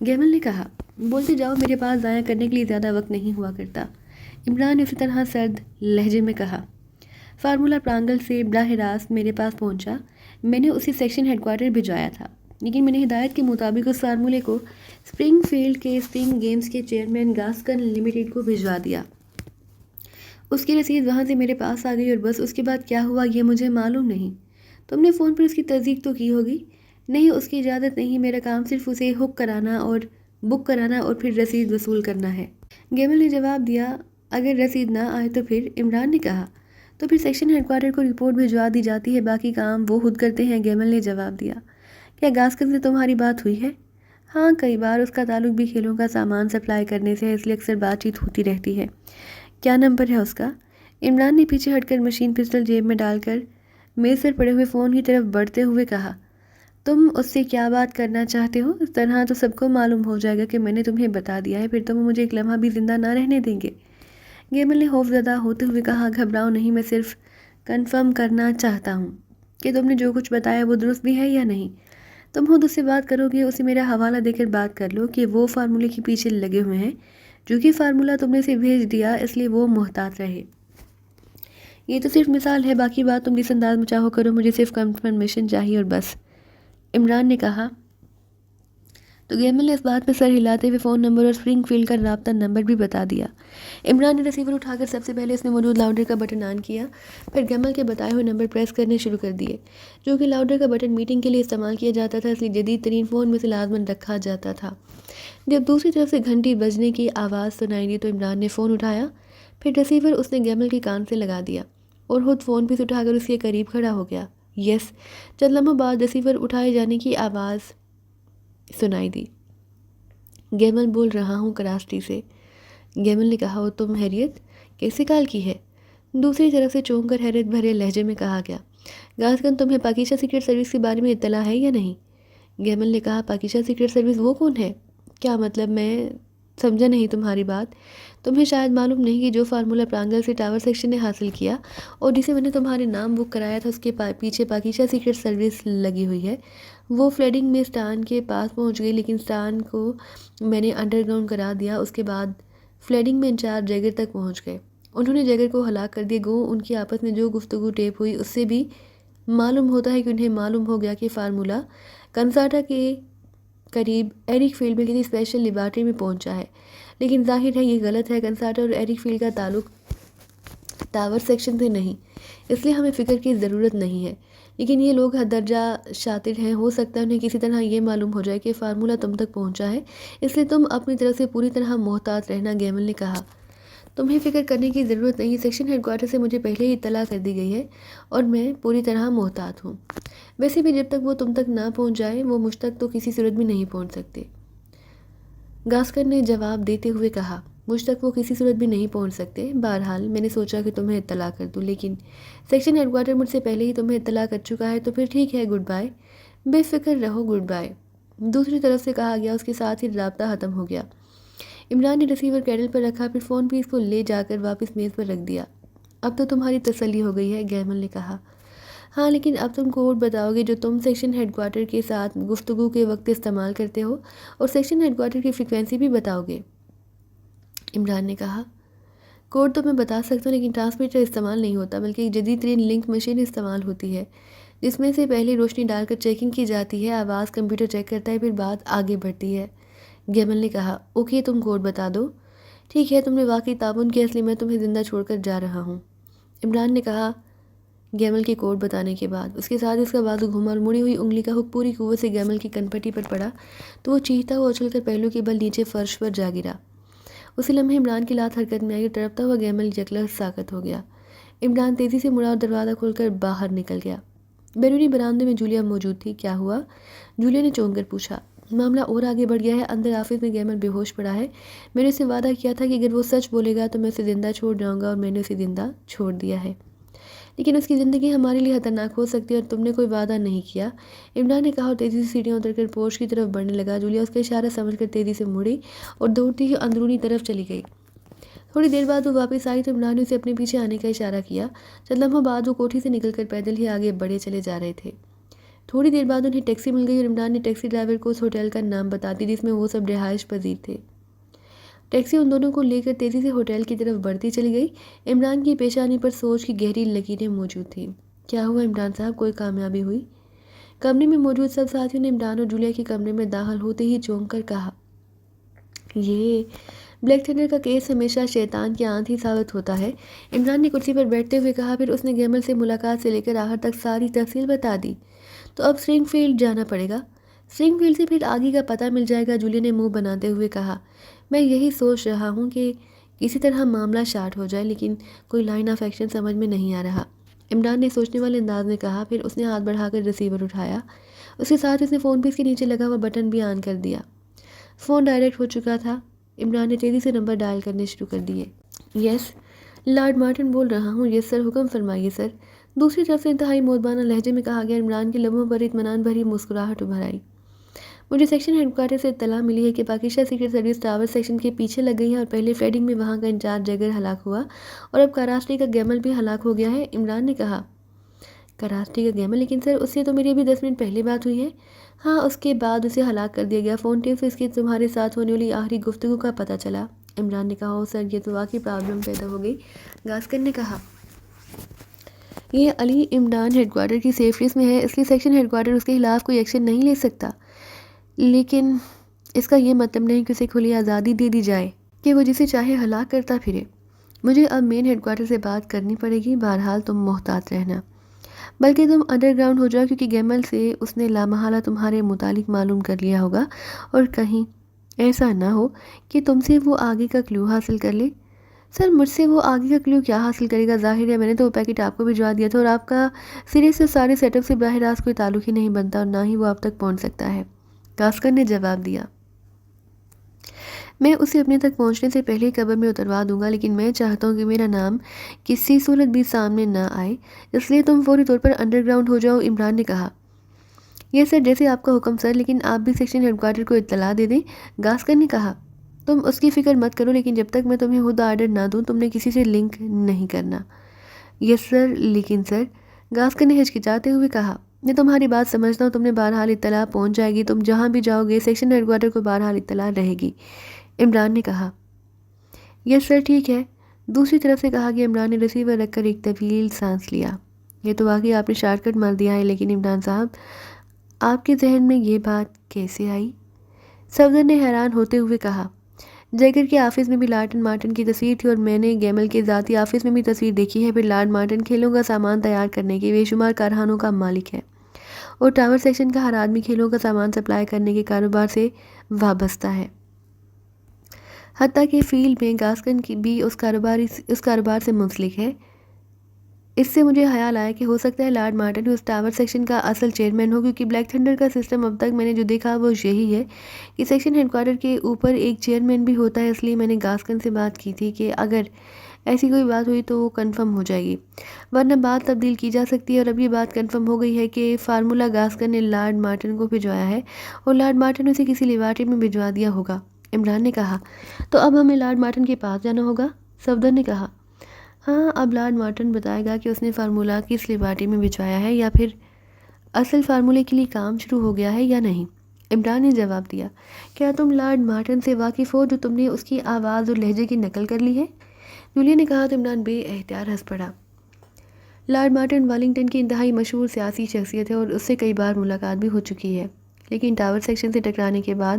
گیمل نے کہا، بولتے جاؤ، میرے پاس ضائع کرنے کے لیے زیادہ وقت نہیں ہوا کرتا۔ عمران نے اسی طرح سرد لہجے میں کہا، فارمولہ پرانگل سے براہ راست میرے پاس پہنچا، میں نے اسے سیکشن ہیڈ کوارٹر بھجوایا تھا، لیکن میں نے ہدایت کے مطابق اس فارمولے کو اسپرنگ فیلڈ کے اسپرنگ گیمز کے چیئرمین گاسکن لمیٹڈ کو بھجوا دیا۔ اس کی رسید وہاں سے میرے پاس آ گئی اور بس، اس کے بعد کیا ہوا یہ مجھے معلوم نہیں۔ تم نے فون پر اس کی تصدیق تو کی ہوگی؟ نہیں، اس کی اجازت نہیں، میرا کام صرف اسے بک کرانا اور پھر رسید وصول کرنا ہے۔ گیمل نے جواب دیا، اگر رسید نہ آئے تو پھر؟ عمران نے کہا، تو پھر سیکشن ہیڈ کوارٹر کو رپورٹ بھجوا دی جاتی ہے، باقی کام وہ خود کرتے ہیں۔ گیمل نے جواب دیا، کیا گاسکن سے تمہاری بات ہوئی ہے؟ ہاں، کئی بار، اس کا تعلق بھی کھیلوں کا سامان سپلائی کرنے سے ہے، اس لیے اکثر بات چیت ہوتی رہتی ہے۔ کیا نمبر ہے اس کا؟ عمران نے پیچھے ہٹ کر مشین پسٹل جیب میں ڈال کر میز پر پڑے ہوئے فون کی طرف بڑھتے ہوئے کہا، تم اس سے کیا بات کرنا چاہتے ہو؟ اس طرح تو سب کو معلوم ہو جائے گا کہ میں نے تمہیں بتا دیا ہے، پھر تم مجھے ایک لمحہ بھی زندہ نہ رہنے دیں گے۔ گیمل نے خوف زدہ ہوتے ہوئے کہا، گھبراؤ نہیں، میں صرف کنفرم کرنا چاہتا ہوں کہ تم نے جو کچھ بتایا وہ درست بھی ہے یا نہیں۔ تم خود اس سے بات کرو گے، اسے میرا حوالہ دے کر بات کر لو کہ وہ فارمولے کے پیچھے لگے ہوئے ہیں، جو کہ فارمولہ تم نے اسے بھیج دیا، اس لیے وہ محتاط رہے۔ یہ تو صرف مثال ہے، باقی بات تم جس انداز میں چاہو کرو، مجھے صرف کنفرمیشن چاہیے اور بس، عمران نے کہا۔ تو گیمل نے اس بات پہ سر ہلاتے ہوئے فون نمبر اور اسپرنگ فیلڈ کا رابطہ نمبر بھی بتا دیا۔ عمران نے ریسیور اٹھا کر سب سے پہلے اس میں موجود لاؤڈر کا بٹن آن کیا، پھر گیمل کے بتائے ہوئے نمبر پریس کرنے شروع کر دیے، جو کہ لاؤڈر کا بٹن میٹنگ کے لیے استعمال کیا جاتا تھا، اس لیے جدید ترین فون میں سے لازماً رکھا جاتا تھا۔ جب دوسری طرف سے گھنٹی بجنے کی آواز سنائی دی تو عمران نے فون اٹھایا، پھر ریسیور اس نے گیمل کے کان سے لگا دیا۔ اور خود فون پہ سے اٹھا کر اس کے قریب کھڑا ہو گیا۔ یس، چند لمحہ بعد ریسیور اٹھائے جانے کی آواز سنائی دی۔ گیمل بول رہا ہوں کراسٹی سے۔ گیمل نے کہا، وہ تم حیریت، کیسے کال کی ہے؟ دوسری طرف سے چونک کر حیرت بھرے لہجے میں کہا گیا، گاسکن تمہیں پاکیزہ سیکرٹ سروس کے بارے میں اطلاع ہے یا نہیں؟ گیمل نے کہا، پاکیزہ سیکرٹ سروس وہ کون ہے؟ کیا مطلب؟ میں سمجھا نہیں تمہاری بات۔ تمہیں شاید معلوم نہیں کہ جو فارمولہ پرانگل سے ٹاور سیکشن نے حاصل کیا اور جسے میں نے تمہارے نام بک کرایا تھا، اس کے پیچھے پاکیزہ سیکرٹ سروس لگی ہوئی ہے۔ وہ فلیڈنگ میں سٹان کے پاس پہنچ گئی، لیکن سٹان کو میں نے انڈر گراؤنڈ کرا دیا۔ اس کے بعد فلیڈنگ میں انچارج جیگر تک پہنچ گئے۔ انہوں نے جیگر کو ہلاک کر دیا۔ گو ان کی آپس میں جو گفتگو ٹیپ ہوئی، اس سے بھی معلوم ہوتا ہے کہ انہیں معلوم ہو گیا کہ فارمولہ کنساٹا کے قریب ایرک فیلڈ میں کسی اسپیشل لیبارٹری میں پہنچا ہے، لیکن ظاہر ہے یہ غلط ہے۔ کنساٹا اور ایرک فیلڈ کا تعلق ٹاور سیکشن سے نہیں، اس لیے ہمیں فکر کی ضرورت نہیں ہے۔ لیکن یہ لوگ حد درجہ شاطر ہیں، ہو سکتا ہے انہیں کسی طرح یہ معلوم ہو جائے کہ فارمولہ تم تک پہنچا ہے، اس لیے تم اپنی طرف سے پوری طرح محتاط رہنا۔ گیمل نے کہا، تمہیں فکر کرنے کی ضرورت نہیں، سیکشن ہیڈ کوارٹر سے مجھے پہلے ہی اطلاع کر دی گئی ہے اور میں پوری طرح محتاط ہوں۔ ویسے بھی جب تک وہ تم تک نہ پہنچ جائے، وہ مجھ تک تو کسی صورت بھی نہیں پہنچ سکتے، گاسکر نے جواب دیتے ہوئے کہا۔ مجھ تک وہ کسی صورت بھی نہیں پہنچ سکتے۔ بہرحال میں نے سوچا کہ تمہیں اطلاع کر دوں، لیکن سیکشن ہیڈ کوارٹر مجھ سے پہلے ہی تمہیں اطلاع کر چکا ہے، تو پھر ٹھیک ہے، گڈ بائے، بے فکر رہو، گڈ بائے۔ دوسری طرف سے کہا گیا۔ اس کے ساتھ ہی رابطہ ختم ہو گیا۔ عمران نے ریسیور کیڈل پر رکھا، پھر فون پیس کو لے جا کر واپس میز پر رکھ دیا۔ اب تو تمہاری تسلی ہو گئی ہے، گیمل نے کہا۔ ہاں، لیکن اب تم کوڈ بتاؤ گے جو تم سیکشن ہیڈ کوارٹر کے ساتھ گفتگو کے وقت استعمال کرتے ہو، اور سیکشن ہیڈ کوارٹر کی فریکوینسی بھی بتاؤ گے، عمران نے کہا۔ کوڈ تو میں بتا سکتا ہوں، لیکن ٹرانسمیٹر استعمال نہیں ہوتا، بلکہ ایک جدید ترین لنک مشین استعمال ہوتی ہے، جس میں سے پہلے روشنی ڈال کر چیکنگ کی جاتی ہے، آواز کمپیوٹر چیک کرتا ہے، پھر بات آگے بڑھتی ہے۔ گیمل نے کہا، اوکے، تم کوڈ بتا دو۔ ٹھیک ہے، تم نے واقعی تعاون کیا، اس لیے میں تمہیں زندہ چھوڑ کر جا رہا ہوں، عمران نے کہا۔ گیمل کے کوڈ بتانے کے بعد اس کے ساتھ اس کا بازو گھما اور مڑی ہوئی انگلی کا ہک پوری قوت سے گیمل کی کنپٹی پر پڑا تو وہ چیختا ہوا اچھل کر پہلو کے بل نیچے فرش پر جا گرا۔ اسی لمحے عمران کی لات حرکت میں آئی اور تڑپتا ہوا گیمل یکلحظ ساکت ہو گیا۔ عمران تیزی سے مڑا اور دروازہ کھول کر باہر نکل گیا۔ بیرونی برآمدے میں جولیا موجود تھی۔ کیا ہوا؟ جولیا نے چونک کر پوچھا۔ معاملہ اور آگے بڑھ گیا ہے، اندر آفس میں گیمل بے ہوش پڑا ہے۔ میں نے اسے وعدہ کیا تھا کہ اگر وہ سچ بولے گا تو میں اسے زندہ چھوڑ جاؤں گا، اور میں نے اسے زندہ چھوڑ دیا ہے، لیکن اس کی زندگی ہمارے لیے خطرناک ہو سکتی ہے، اور تم نے کوئی وعدہ نہیں کیا، عمران نے کہا اور تیزی سے سیڑھیاں اتر کر پورچ کی طرف بڑھنے لگا۔ جولیا اس کا اشارہ سمجھ کر تیزی سے مڑی اور دوڑتی ہوئی اندرونی طرف چلی گئی۔ تھوڑی دیر بعد وہ واپس آئی تو عمران نے اسے اپنے پیچھے آنے کا اشارہ کیا۔ چند لمحوں بعد وہ کوٹھی سے نکل کر پیدل ہی آگے بڑھے چلے جا رہے تھے۔ تھوڑی دیر بعد انہیں ٹیکسی مل گئی اور عمران نے ٹیکسی ڈرائیور کو اس ہوٹل کا نام بتا دی جس میں وہ سب رہائش پذیر تھے۔ ٹیکسی ان دونوں کو لے کر تیزی سے ہوٹل کی طرف بڑھتی چلی گئی۔ عمران کی پیشانی پر سوچ کی گہری لکیریں موجود تھیں۔ کیا ہوا عمران صاحب، کوئی کامیابی ہوئی؟ کمرے میں موجود سب ساتھیوں نے عمران اور جولیا کے کمرے میں داخل ہوتے ہی چونک کر کہا، یہ بلیک تھنڈر کا کیس ہمیشہ شیطان کی آنکھ ہی ثابت ہوتا ہے، عمران نے کرسی پر بیٹھتے ہوئے کہا۔ پھر اس نے گیمل سے ملاقات سے لے کر آخر تک ساری تفصیل بتا دی۔ تو اب اسپرنگ فیلڈ جانا پڑے گا؟ اسپرنگ فیلڈ سے پھر آگے کا پتہ مل جائے گا، جولیا نے منہ بناتے ہوئے کہا۔ میں یہی سوچ رہا ہوں کہ کسی طرح معاملہ شارٹ ہو جائے، لیکن کوئی لائن آف ایکشن سمجھ میں نہیں آ رہا، عمران نے سوچنے والے انداز میں کہا۔ پھر اس نے ہاتھ بڑھا کر ریسیور اٹھایا، اس کے ساتھ اس نے فون پیس کے نیچے لگا ہوا بٹن بھی آن کر دیا۔ فون ڈائریکٹ ہو چکا تھا۔ عمران نے تیزی سے نمبر ڈائل کرنے شروع کر دیے۔ یس، لارڈ مارٹن بول رہا ہوں۔ یس سر، حکم فرمائیے سر، دوسری طرف سے انتہائی مودبانہ لہجے میں کہا گیا۔ عمران کے لبوں پر اطمینان بھری مسکراہٹ ابھر آئی۔ مجھے سیکشن ہیڈ کوارٹر سے اطلاع ملی ہے کہ پاکیزہ سیکرٹ سروس ٹاور سیکشن کے پیچھے لگ گئی ہے، اور پہلے فلیڈنگ میں وہاں کا انچارج جیگر ہلاک ہوا، اور اب کراسٹی کا گیمل بھی ہلاک ہو گیا ہے، عمران نے کہا۔ کراسٹی کا گیمل؟ لیکن سر، اس سے تو میری ابھی 10 منٹ پہلے بات ہوئی ہے۔ ہاں، اس کے بعد اسے ہلاک کر دیا گیا، فون ٹیپ سے اس کے تمہارے ساتھ ہونے والی آخری گفتگو کا پتہ چلا، عمران نے کہا۔ او سر، یہ تو واقعی پرابلم پیدا ہو گئی، گاسکر نے کہا۔ یہ علی عمران ہیڈ کوارٹر کی سیف لسٹ میں ہے، اس لیے سیکشن ہیڈ کوارٹر اس کے خلاف کوئی ایکشن نہیں لے سکتا، لیکن اس کا یہ مطلب نہیں کہ اسے کھلی آزادی دے دی جائے کہ وہ جسے چاہے ہلاک کرتا پھرے۔ مجھے اب مین ہیڈ کوارٹر سے بات کرنی پڑے گی، بہرحال تم محتاط رہنا، بلکہ تم انڈر گراؤنڈ ہو جاؤ، کیونکہ گیمل سے اس نے لامحالہ تمہارے متعلق معلوم کر لیا ہوگا، اور کہیں ایسا نہ ہو کہ تم سے وہ آگے کا کلو حاصل کر لے۔ سر مجھ سے وہ آگے کا کلیو کیا حاصل کرے گا؟ ظاہر ہے میں نے تو وہ پیکٹ آپ کو بھجوا دیا تھا، اور آپ کا سرے سے سارے سیٹ اپ سے براہ راست کوئی تعلق ہی نہیں بنتا، اور نہ ہی وہ آپ تک پہنچ سکتا ہے، گاسکر نے جواب دیا۔ میں اسے اپنے تک پہنچنے سے پہلے قبر میں اتروا دوں گا، لیکن میں چاہتا ہوں کہ میرا نام کسی صورت بھی سامنے نہ آئے، اس لیے تم فوری طور پر انڈر گراؤنڈ ہو جاؤ، عمران نے کہا۔ یہ سر، جیسے آپ کا حکم سر، لیکن آپ بھی سیکشن ہیڈ کوارٹر کو اطلاع دے دیں، گاسکر نے کہا۔ تم اس کی فکر مت کرو، لیکن جب تک میں تمہیں خود آرڈر نہ دوں تم نے کسی سے لنک نہیں کرنا۔ یس سر، لیکن سر، گاسکر نے ہچکچاتے ہوئے کہا۔ میں تمہاری بات سمجھتا ہوں، تم نے بہرحال اطلاع پہنچ جائے گی، تم جہاں بھی جاؤ گے سیکشن ہیڈ کوارٹر کو بہرحال اطلاع رہے گی، عمران نے کہا۔ یس سر، ٹھیک ہے، دوسری طرف سے کہا کہ عمران نے ریسیور رکھ کر ایک طویل سانس لیا۔ یہ تو واقعی آپ نے شارٹ کٹ مار دیا ہے، لیکن عمران صاحب آپ کے ذہن میں یہ بات کیسے آئی؟ صفدر نے حیران ہوتے ہوئے کہا۔ جیگر کے آفس میں بھی لارڈ مارٹن کی تصویر تھی، اور میں نے گیمل کے ذاتی آفس میں بھی تصویر دیکھی ہے۔ پھر لارڈ مارٹن کھیلوں کا سامان تیار کرنے کے بے شمار کارخانوں کا مالک ہے، اور ٹاور سیکشن کا ہر آدمی کھیلوں کا سامان سپلائی کرنے کے کاروبار سے وابستہ ہے، حتیٰ کہ فیلڈ میں گاسکن کی بھی اس کاروبار سے منسلک ہے۔ اس سے مجھے خیال آیا کہ ہو سکتا ہے لارڈ مارٹن اس ٹاور سیکشن کا اصل چیئرمین ہو، کیونکہ بلیک تھنڈر کا سسٹم اب تک میں نے جو دیکھا وہ یہی ہے کہ سیکشن ہیڈ کوارٹر کے اوپر ایک چیئرمین بھی ہوتا ہے۔ اس لیے میں نے گاسکن سے بات کی تھی کہ اگر ایسی کوئی بات ہوئی تو وہ کنفرم ہو جائے گی، ورنہ بات تبدیل کی جا سکتی ہے۔ اور اب یہ بات کنفرم ہو گئی ہے کہ فارمولا گاسکن نے لارڈ مارٹن کو بھجوایا ہے، اور لارڈ مارٹن اسے کسی لیبارٹری میں بھجوا دیا ہوگا، عمران نے کہا۔ تو اب ہمیں لارڈ مارٹن کے پاس جانا ہوگا، صفدر نے کہا۔ ہاں، اب لارڈ مارٹن بتائے گا کہ اس نے فارمولا کس لیبارٹری میں بھجوایا ہے، یا پھر اصل فارمولے کے لیے کام شروع ہو گیا ہے یا نہیں، عمران نے جواب دیا۔ کیا تم لارڈ مارٹن سے واقف ہو جو تم نے اس کی آواز اور لہجے کی نقل کر لی ہے؟ جولیا نے کہا تو عمران بے اختیار ہنس پڑا۔ لارڈ مارٹن والنگٹن کی انتہائی مشہور سیاسی شخصیت ہے، اور اس سے کئی بار ملاقات بھی ہو چکی ہے، لیکن ٹاور سیکشن سے ٹکرانے کے بعد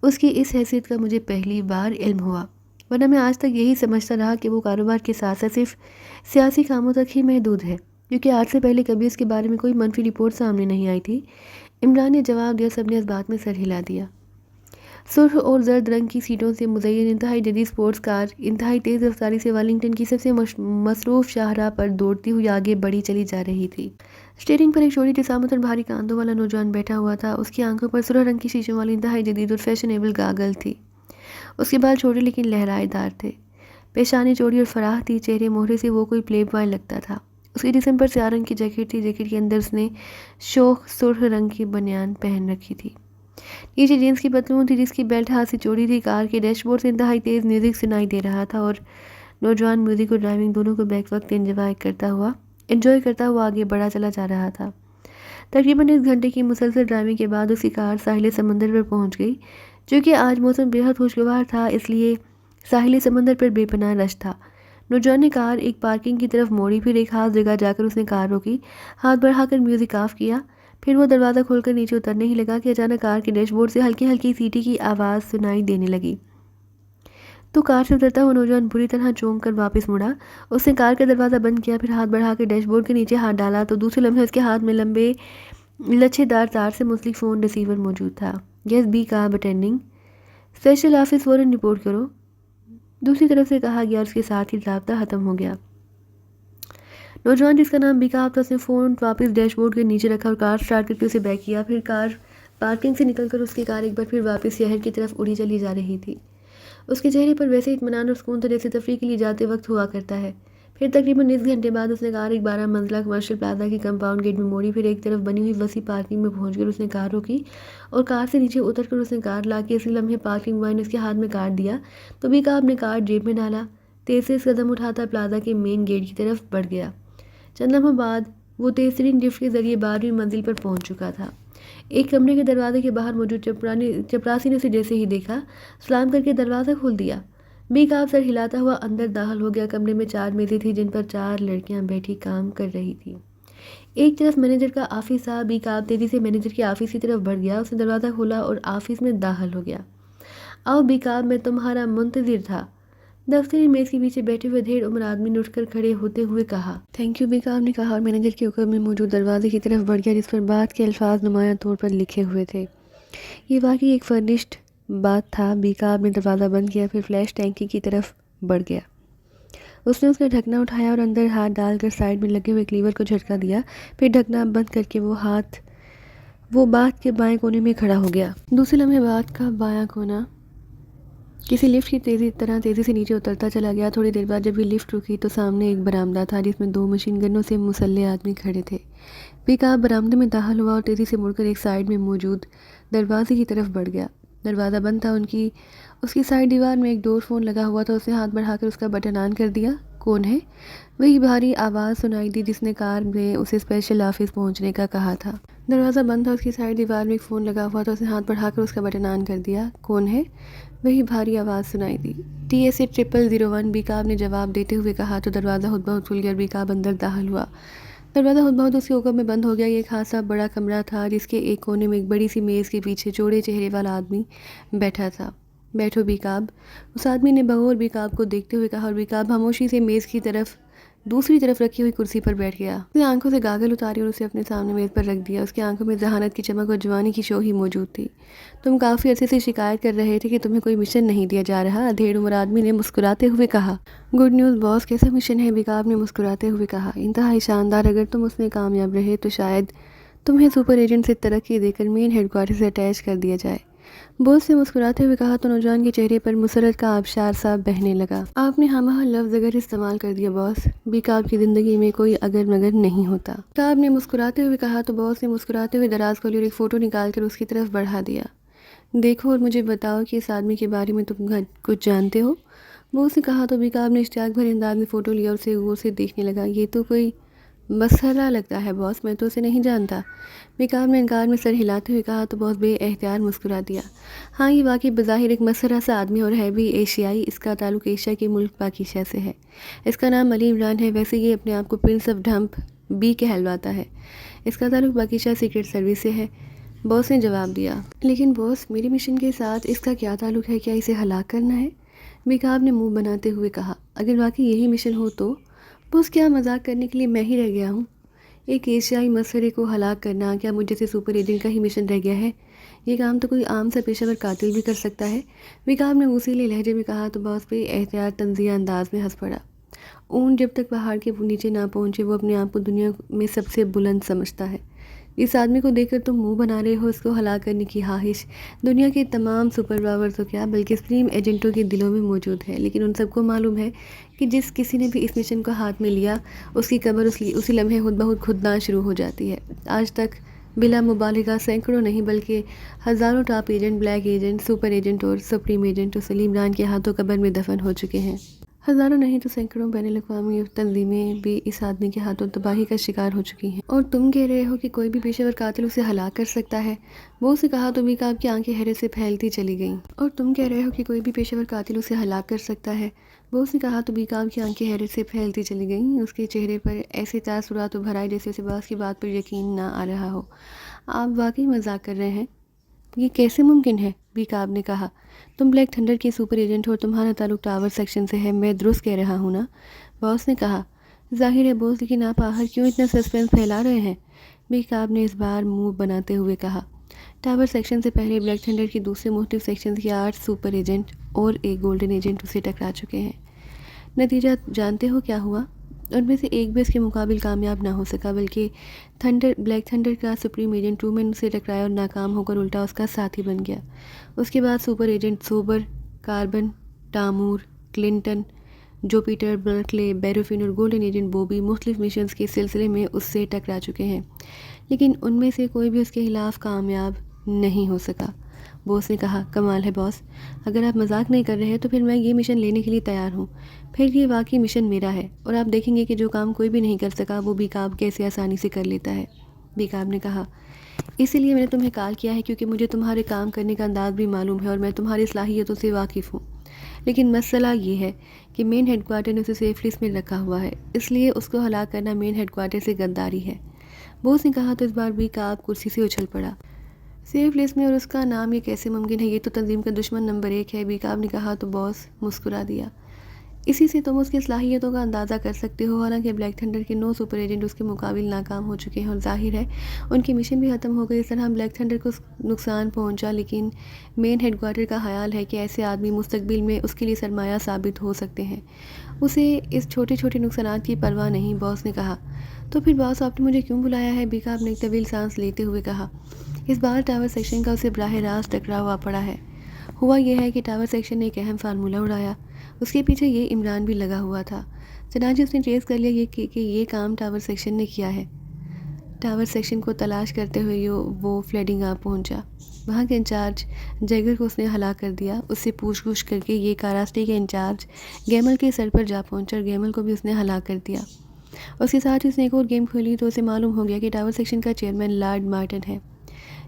اس کی اس حیثیت کا مجھے پہلی بار علم ہوا، ورنہ میں آج تک یہی سمجھتا رہا کہ وہ کاروبار کے ساتھ ساتھ صرف سیاسی کاموں تک ہی محدود ہے، کیونکہ آج سے پہلے کبھی اس کے بارے میں کوئی منفی رپورٹ سامنے نہیں آئی تھی، عمران نے جواب دیا۔ سب نے اس بات میں سر ہلا دیا۔ سرخ اور زرد رنگ کی سیٹوں سے مزین انتہائی جدید سپورٹس کار انتہائی تیز رفتاری سے والنگٹن کی سب سے مصروف شاہراہ پر دوڑتی ہوئی آگے بڑھی چلی جا رہی تھی۔ اسٹیئرنگ پر ایک چوڑی جسامت اور بھاری کاندھوں والا نوجوان بیٹھا ہوا تھا، اس کی آنکھوں پر سرخ رنگ کی شیشوں والی انتہائی جدید اور فیشنیبل گاگل تھی، اس کے بال چھوٹے لیکن لہرائے دار تھے، پیشانی چوڑی اور فراخ تھی، چہرے مہرے سے وہ کوئی پلے بوائے لگتا تھا۔ اس کے جسم پر سیاہ رنگ کی جیکٹ تھی، جیکٹ کے اندر اس نے شوخ سرخ رنگ کی بنیان پہن رکھی تھی، نیچے جینس کی پتلون تھی جس کی بیلٹ ہاتھ سے چوڑی تھی۔ کار کے ڈیش بورڈ سے انتہائی تیز میوزک سنائی دے رہا تھا، اور نوجوان میوزک اور ڈرائیونگ دونوں کو بیک وقت انجوائے کرتا ہوا آگے بڑھا چلا جا رہا تھا۔ تقریباً 1 گھنٹے کی مسلسل ڈرائیونگ کے بعد اس کی کار ساحل سمندر پر پہنچ گئی۔ چونکہ آج موسم بے حد خوشگوار تھا، اس لیے ساحل سمندر پر بے پناہ رش تھا۔ نوجوان نے کار ایک پارکنگ کی طرف موڑی، پھر ایک خاص جگہ جا کر اس نے کار روکی، ہاتھ بڑھا کر میوزک آف کیا، پھر وہ دروازہ کھول کر نیچے اترنے ہی لگا کہ اچانک کار کے ڈیش بورڈ سے ہلکی ہلکی سیٹی کی آواز سنائی دینے لگی۔ تو کار سے اترتا ہوا نوجوان بری طرح چونک کر واپس مڑا، اس نے کار کا دروازہ بند کیا، پھر ہاتھ بڑھا کے ڈیش بورڈ کے نیچے ہاتھ ڈالا تو دوسرے لمحے اس کے ہاتھ میں لمبے لچھے دار تار سے منسلک فون ریسیور موجود تھا۔ یس be Kaab attending, special office فوراً رپورٹ کرو، دوسری طرف سے کہا گیا، اور اس کے ساتھ ہی رابطہ ختم ہو گیا۔ نوجوان جس کا نام بیکاب تھا، اس نے فون واپس ڈیش بورڈ کے نیچے رکھا اور کار سٹارٹ کر کے اسے بیک کیا، پھر کار پارکنگ سے نکل کر اس کی کار ایک بار پھر واپس شہر کی طرف اڑی چلی جا رہی تھی۔ اس کے چہرے پر ویسے اطمینان اور سکون تھا جیسے تفریح کے لیے جاتے وقت ہوا کرتا ہے۔ پھر تقریباً 1 گھنٹے بعد اس نے کار ایک 12 منزلہ کمرشل پلازا کی کمپاؤنڈ گیٹ میں موڑی، پھر ایک طرف بنی ہوئی وسیع پارکنگ میں پہنچ کر اس نے کار روکی، اور کار سے نیچے اتر کر اس نے کار لا کے اسی لمحے پارکنگ بوائے نے اس کے ہاتھ میں کارڈ دیا تو بیکاب نے کارڈ جیب میں ڈالا، تیز سے قدم اٹھاتا پلازا کے مین گیٹ کی طرف بڑھ گیا۔ چند لمحوں بعد وہ تیز ترین لفٹ کے ذریعے 12ویں منزل پر پہنچ چکا تھا۔ ایک کمرے کے دروازے کے باہر موجود چپراسی نے اسے جیسے ہی دیکھا، سلام کر کے دروازہ کھول دیا۔ بیکاب سر ہلاتا ہوا اندر داخل ہو گیا۔ کمرے میں 4 میزیں تھیں جن پر 4 لڑکیاں بیٹھی کام کر رہی تھیں۔ ایک طرف مینیجر کا آفس تھا۔ بیکاب تیزی سے مینیجر کے آفس کی طرف بڑھ گیا، اس نے دروازہ کھولا اور آفس میں داخل ہو گیا۔ آؤ بیکاب، میں تمہارا منتظر تھا، دفتری میز کے پیچھے بیٹھے ہوئے دھیڑ عمر آدمی نے اٹھ کر کھڑے ہوتے ہوئے کہا۔ تھینک یو، بیکاب نے کہا، اور مینیجر کے حکم میں موجود دروازے کی طرف بڑھ گیا جس پر بات کے الفاظ نمایاں طور پر لکھے ہوئے تھے۔ یہ واقعی ایک فرنشڈ بات تھا۔ بیکاب نے دروازہ بند کیا، پھر فلیش ٹینکی کی طرف بڑھ گیا۔ اس نے اس کا ڈھکنا اٹھایا اور اندر ہاتھ ڈال کر سائڈ میں لگے ہوئے کلیور کو جھٹکا دیا. پھر ڈھکنا بند کر کے وہ بات کے بائیں کونے میں کھڑا ہو گیا. دوسرے لمحے بات کا بایاں کونا کسی لفٹ کی تیزی سے نیچے اترتا چلا گیا. تھوڑی دیر بعد جب یہ لفٹ رکی تو سامنے ایک برآمدہ تھا جس میں 2 مشین گنوں سے مسلح آدمی کھڑے تھے. بیکاب برآمدے میں داخل ہوا اور تیزی سے مڑ کر ایک سائڈ میں موجود دروازے کی طرف بڑھ گیا. دروازہ بند تھا. اس کی سائڈ دیوار میں ایک ڈور فون لگا ہوا تھا. اس نے ہاتھ بڑھا کر اس کا بٹن آن کر دیا. کون ہے؟ وہی بھاری آواز سنائی دی جس نے کار میں اسے اسپیشل آفس پہنچنے کا کہا تھا. دروازہ بند تھا. اس کی سائڈ دیوار میں ایک فون لگا ہوا تھا. اس نے ہاتھ بڑھا کر اس کا بٹن آن کر دیا. کون ہے؟ وہی بھاری آواز سنائی دی. TSA 0001 بیکاب نے جواب دیتے ہوئے کہا تو دروازہ خود بہت کھل گیا اور بیکاب اندر داخل ہوا. دروازہ خود بہت اس کے حکم میں بند ہو گیا. یہ ایک خاصا بڑا کمرہ تھا جس کے ایک کونے میں ایک بڑی سی میز کے پیچھے چوڑے چہرے والا آدمی بیٹھا تھا. بیٹھو بیکاب، اس آدمی نے بغور بیکاب کو دیکھتے ہوئے کہا اور بیکاب خاموشی سے میز کی دوسری طرف رکھی ہوئی کرسی پر بیٹھ گیا. اس نے آنکھوں سے گاگل اتاری اور اسے اپنے سامنے میز پر رکھ دیا. اس کی آنکھوں میں ذہانت کی چمک اور جوانی کی شوخی موجود تھی. تم کافی عرصے سے شکایت کر رہے تھے کہ تمہیں کوئی مشن نہیں دیا جا رہا، ادھیڑ عمر آدمی نے مسکراتے ہوئے کہا. گڈ نیوز باس، کیسا مشن ہے؟ بیکاب نے مسکراتے ہوئے کہا. انتہائی شاندار. اگر تم اس میں کامیاب رہے تو شاید تمہیں سپر ایجنٹ سے ترقی دے کر مین ہیڈ کوارٹر سے اٹیچ کر دیا جائے. بوس نے مسکراتے ہوئے کہا تو نوجوان کے چہرے پر مسرت کا آبشار سا بہنے لگا. آپ نے ہمہ لفظ اگر استعمال کر دیا باس. بیکاب کی زندگی میں کوئی اگر مگر نہیں ہوتا. بیکاب نے مسکراتے ہوئے کہا تو باس نے مسکراتے ہوئے دراز کھولی اور ایک فوٹو نکال کر اس کی طرف بڑھا دیا. دیکھو اور مجھے بتاؤ کہ اس آدمی کے بارے میں تم کچھ جانتے ہو؟ بوس نے کہا تو بیکاب نے اشتیاق بھرے انداز میں فوٹو لیا اور اسے غور سے دیکھنے لگا. یہ تو کوئی مسخرہ لگتا ہے باس، میں تو اسے نہیں جانتا. بیکاب نے انکار میں سر ہلاتے ہوئے کہا تو باس بے اختیار مسکرا دیا. ہاں، یہ واقعی بظاہر ایک مسخرہ سا آدمی اور ہے بھی ایشیائی. اس کا تعلق ایشیا کے ملک پاکستان سے ہے. اس کا نام علی عمران ہے. ویسے یہ اپنے آپ کو پرنس آف ڈھمپ بی کہلواتا ہے. اس کا تعلق پاکستان سیکرٹ سروس سے ہے. باس نے جواب دیا. لیکن باس، میرے مشن کے ساتھ اس کا کیا تعلق ہے؟ کیا اسے ہلاک کرنا ہے؟ بیکاب نے منہ بناتے ہوئے کہا. اگر واقعی یہی مشن ہو تو بس کیا مذاق کرنے کے لیے میں ہی رہ گیا ہوں؟ ایک ایشیائی مسخرے کو ہلاک کرنا کیا مجھ جیسے سپر ایجنٹ کا ہی مشن رہ گیا ہے؟ یہ کام تو کوئی عام سا پیشہ ور قاتل بھی کر سکتا ہے. بیکاب نے غصیلے لہجے میں کہا تو باس پہ احتیاط طنزیہ انداز میں ہنس پڑا. اونٹ جب تک پہاڑ کے نیچے نہ پہنچے وہ اپنے آپ کو دنیا میں سب سے بلند سمجھتا ہے. اس آدمی کو دیکھ کر تم منہ بنا رہے ہو. اس کو ہلاک کرنے کی خواہش دنیا کے تمام سپر پاور تو کیا بلکہ سپریم ایجنٹوں کے دلوں میں موجود ہے. لیکن ان سب کو معلوم ہے کہ جس کسی نے بھی اس مشن کو ہاتھ میں لیا اس کی قبر اسی لمحے خود بخود کھدنا شروع ہو جاتی ہے. آج تک بلا مبالغہ سینکڑوں نہیں بلکہ ہزاروں top agent, black agent, super agent اور سپریم ایجنٹ اس علی عمران کے ہاتھوں قبر میں دفن ہو چکے ہیں. ہزاروں نہیں تو سینکڑوں بین الاقوامی تنظیمیں بھی اس آدمی کے ہاتھوں تباہی کا شکار ہو چکی ہیں. اور تم کہہ رہے ہو کہ کوئی بھی پیشہ ور قاتل اسے ہلاک کر سکتا ہے؟ وہ اسے کہا تو بیکاب کی آنکھیں حیرت سے پھیلتی چلی گئیں. اور تم کہہ رہے ہو کہ کوئی بھی پیشہ ور قاتل اسے ہلاک کر سکتا ہے؟ وہ اس نے کہا تو بیکاب کی آنکھیں حیرت سے پھیلتی چلی گئیں. اس کے چہرے پر ایسے تاثرات ابھر آئے جیسے اسے باس کی بات پر یقین نہ آ رہا ہو. آپ واقعی مذاق کر رہے ہیں؟ یہ کیسے ممکن ہے؟ بیکاب نے کہا. تم بلیک تھنڈر کی سپر ایجنٹ ہو اور تمہارا تعلق ٹاور سیکشن سے ہے. میں درست کہہ رہا ہوں نا؟ باس نے کہا. ظاہر ہے باس، لیکن آپ آخر کیوں اتنا سسپینس پھیلا رہے ہیں؟ بیکاب نے اس بار منہ بناتے ہوئے کہا. ٹاور سیکشن سے پہلے بلیک تھنڈر کی دوسرے مختلف سیکشن کے 8 سپر ایجنٹ اور ایک گولڈن ایجنٹ اسے ٹکرا چکے ہیں. نتیجہ جانتے ہو کیا ہوا؟ ان میں سے ایک بھی اس کے مقابل کامیاب نہ ہو سکا بلکہ بلیک تھنڈر کا سپریم ایجنٹ ٹرومین اسے ٹکرایا اور ناکام ہو کر الٹا اس کا ساتھی بن گیا. اس کے بعد سپر ایجنٹ سوبر، کاربن، ٹامور، کلنٹن، جوپیٹر، برکلے، بیروفین اور گولڈن ایجنٹ بوبی مختلف مشنز کے سلسلے میں اس سے ٹکرا چکے ہیں. لیکن ان میں سے کوئی بھی اس کے خلاف کامیاب نہیں ہو سکا. باس نے کہا. کمال ہے باس، اگر آپ مذاق نہیں کر رہے تو پھر میں یہ مشن لینے کے لیے تیار ہوں. پھر یہ واقعی مشن میرا ہے اور آپ دیکھیں گے کہ جو کام کوئی بھی نہیں کر سکا وہ بیکاب کیسے آسانی سے کر لیتا ہے. بیکاب نے کہا. اسی لیے میں نے تمہیں کال کیا ہے کیونکہ مجھے تمہارے کام کرنے کا انداز بھی معلوم ہے اور میں تمہاری صلاحیتوں سے واقف ہوں. لیکن مسئلہ یہ ہے کہ مین ہیڈ کوارٹر نے اسے سیف لسٹ میں رکھا ہوا ہے، اس لیے اس کو ہلاک کرنا مین ہیڈ کوارٹر سے غداری ہے. بوس نے کہا تو اس بار بیکاب کرسی سے اچھل پڑا. سیف لسٹ میں اور اس کا نام یہ کیسے ممکن ہے؟ یہ تو تنظیم کا دشمن نمبر 1 ہے. بیکاب نے کہا تو باس مسکرا دیا. اسی سے تم اس کی صلاحیتوں کا اندازہ کر سکتے ہو. حالانکہ بلیک تھنڈر کے 9 سپر ایجنٹ اس کے مقابل ناکام ہو چکے ہیں اور ظاہر ہے ان کی مشن بھی ختم ہو گئی. اس طرح بلیک تھنڈر کو نقصان پہنچا، لیکن مین ہیڈ کوارٹر کا خیال ہے کہ ایسے آدمی مستقبل میں اس کے لیے سرمایہ ثابت ہو سکتے ہیں اسے اس چھوٹے چھوٹے نقصانات کی پرواہ نہیں، باس نے کہا۔ تو پھر باس آپ نے مجھے کیوں بلایا ہے؟ بیکاب نے ایک طویل سانس لیتے ہوئے کہا۔ اس بار ٹاور سیکشن کا اسے براہ راست ٹکرا ہوا پڑا ہے۔ ہوا یہ ہے کہ ٹاور سیکشن نے ایک اہم فارمولہ اڑایا، اس کے پیچھے یہ عمران بھی لگا ہوا تھا۔ چنانچہ اس نے ٹریس کر لیا کہ یہ کام ٹاور سیکشن نے کیا ہے۔ ٹاور سیکشن کو تلاش کرتے ہوئے وہ فلیڈنگ آ پہنچا۔ وہاں کے انچارج جیگر کو اس نے ہلاک کر دیا۔ اس سے پوچھ گچھ کر کے یہ کاراسٹی کے انچارج گیمل کے سر پر جا پہنچا اور گیمل کو بھی اس نے ہلاک کر دیا۔ اس کے ساتھ اس نے ایک اور گیم کھولی تو اسے معلوم ہو گیا کہ ٹاور سیکشن کا چیئرمین لارڈ مارٹن ہے۔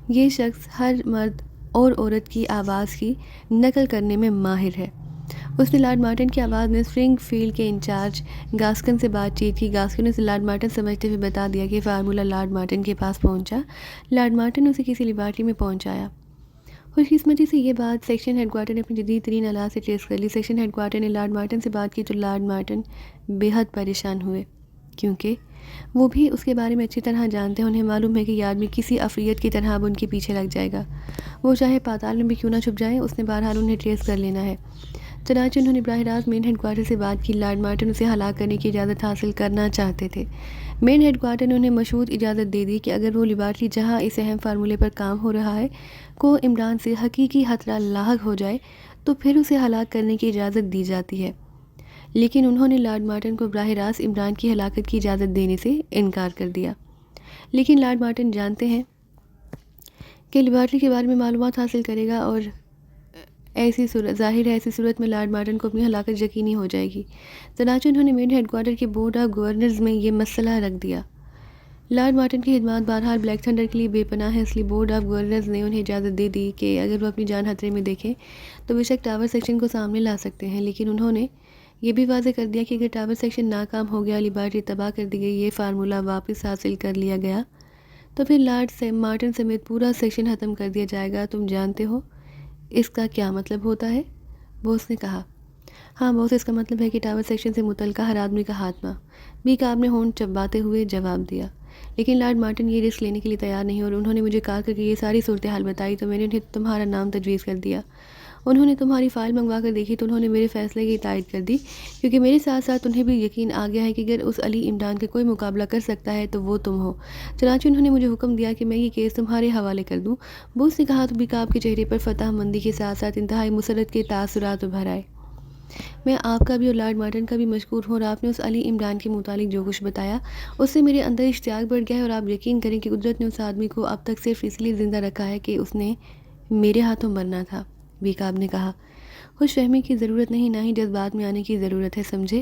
یہ شخص ہر مرد اور عورت کی آواز کی نقل کرنے میں ماہر ہے۔ اس نے لارڈ مارٹن کی آواز میں اسپرنگ فیلڈ کے انچارج گاسکن سے بات چیت کی۔ گاسکن نے اسے لارڈ مارٹن سمجھتے ہوئے بتا دیا کہ فارمولہ لارڈ مارٹن کے پاس پہنچا۔ لارڈ مارٹن نے اسے کسی لیبارٹری میں پہنچایا۔ خوش قسمتی سے یہ بات سیکشن ہیڈ کوارٹر نے اپنی جدید ترین آلات سے ٹریس کر لی۔ سیکشن ہیڈ کوارٹر نے لارڈ مارٹن سے بات کی تو لارڈ مارٹن بے حد پریشان ہوئے، کیونکہ وہ بھی اس کے بارے میں اچھی طرح جانتے ہیں۔ انہیں معلوم ہے کہ یہ آدمی کسی عفریت کی طرح اب ان کے پیچھے لگ جائے گا، وہ چاہے پاتال میں بھی کیوں نہ چھپ جائے، اس نے بہرحال انہیں ٹریس کر لینا ہے۔ چنانچہ انہوں نے براہ راست مین ہیڈ کوارٹر سے بات کی۔ لارڈ مارٹن اسے ہلاک کرنے کی اجازت حاصل کرنا چاہتے تھے۔ مین ہیڈ کوارٹر نے انہیں مشروط اجازت دے دی کہ اگر وہ لیبارٹری جہاں اس اہم فارمولے پر کام ہو رہا ہے کو عمران سے حقیقی خطرہ لاحق ہو جائے تو پھر اسے ہلاک کرنے کی اجازت دی جاتی ہے۔ لیکن انہوں نے لارڈ مارٹن کو براہ راست عمران کی ہلاکت کی اجازت دینے سے انکار کر دیا۔ لیکن لارڈ مارٹن جانتے ہیں کہ لیبارٹری کے بارے میں معلومات حاصل کرے گا اور ظاہر ہے ایسی صورت میں لارڈ مارٹن کو اپنی ہلاکت یقینی ہو جائے گی۔ چنانچہ انہوں نے مین ہیڈ کوارٹر کے بورڈ آف گورنرز میں یہ مسئلہ رکھ دیا۔ لارڈ مارٹن کی خدمات بہرحال بلیک تھنڈر کے لیے بے پناہ ہے، اس لیے بورڈ آف گورنرز نے انہیں اجازت دے دی کہ اگر وہ اپنی جان خطرے میں دیکھیں تو بے شک ٹاور سیکشن کو سامنے لا سکتے ہیں۔ لیکن انہوں نے یہ بھی واضح کر دیا کہ اگر ٹاور سیکشن ناکام ہو گیا، لیبارٹری تباہ کر دی گئی، یہ فارمولہ واپس حاصل کر لیا گیا تو پھر لارڈ مارٹن سمیت پورا سیکشن ختم کر دیا جائے گا۔ تم جانتے ہو اس کا کیا مطلب ہوتا ہے؟ بوس نے کہا۔ ہاں بوس، اس کا مطلب ہے کہ ٹاور سیکشن سے متعلقہ ہر آدمی کا خاتمہ۔ بیکاب نے ہونٹ چباتے ہوئے جواب دیا۔ لیکن لارڈ مارٹن یہ رسک لینے کے لیے تیار نہیں، اور انہوں نے مجھے کہا کہ یہ ساری صورتحال بتائی تو میں نے انہیں تمہارا نام تجویز کر دیا۔ انہوں نے تمہاری فائل منگوا کر دیکھی تو انہوں نے میرے فیصلے کی تائید کر دی، کیونکہ میرے ساتھ ساتھ انہیں بھی یقین آ گیا ہے کہ اگر اس علی عمران کا کوئی مقابلہ کر سکتا ہے تو وہ تم ہو۔ چنانچہ انہوں نے مجھے حکم دیا کہ میں یہ کیس تمہارے حوالے کر دوں۔ بوس نے کہا تو بیکاب کے چہرے پر فتح مندی کے ساتھ ساتھ انتہائی مسرت کے تاثرات ابھر آئے۔ میں آپ کا بھی اور لارڈ مارٹن کا بھی مشکور ہوں، اور آپ نے اس علی عمران کے متعلق جو کچھ بتایا اس سے میرے اندر اشتیاق بڑھ گیا ہے، اور آپ یقین کریں کہ قدرت نے اس آدمی کو اب تک صرف اس لیے زندہ رکھا ہے کہ اس نے میرے ہاتھوں مرنا تھا۔ بیکاب نے کہا۔ خوش فہمی کی ضرورت نہیں، نہ ہی جذبات میں آنے کی ضرورت ہے، سمجھے؟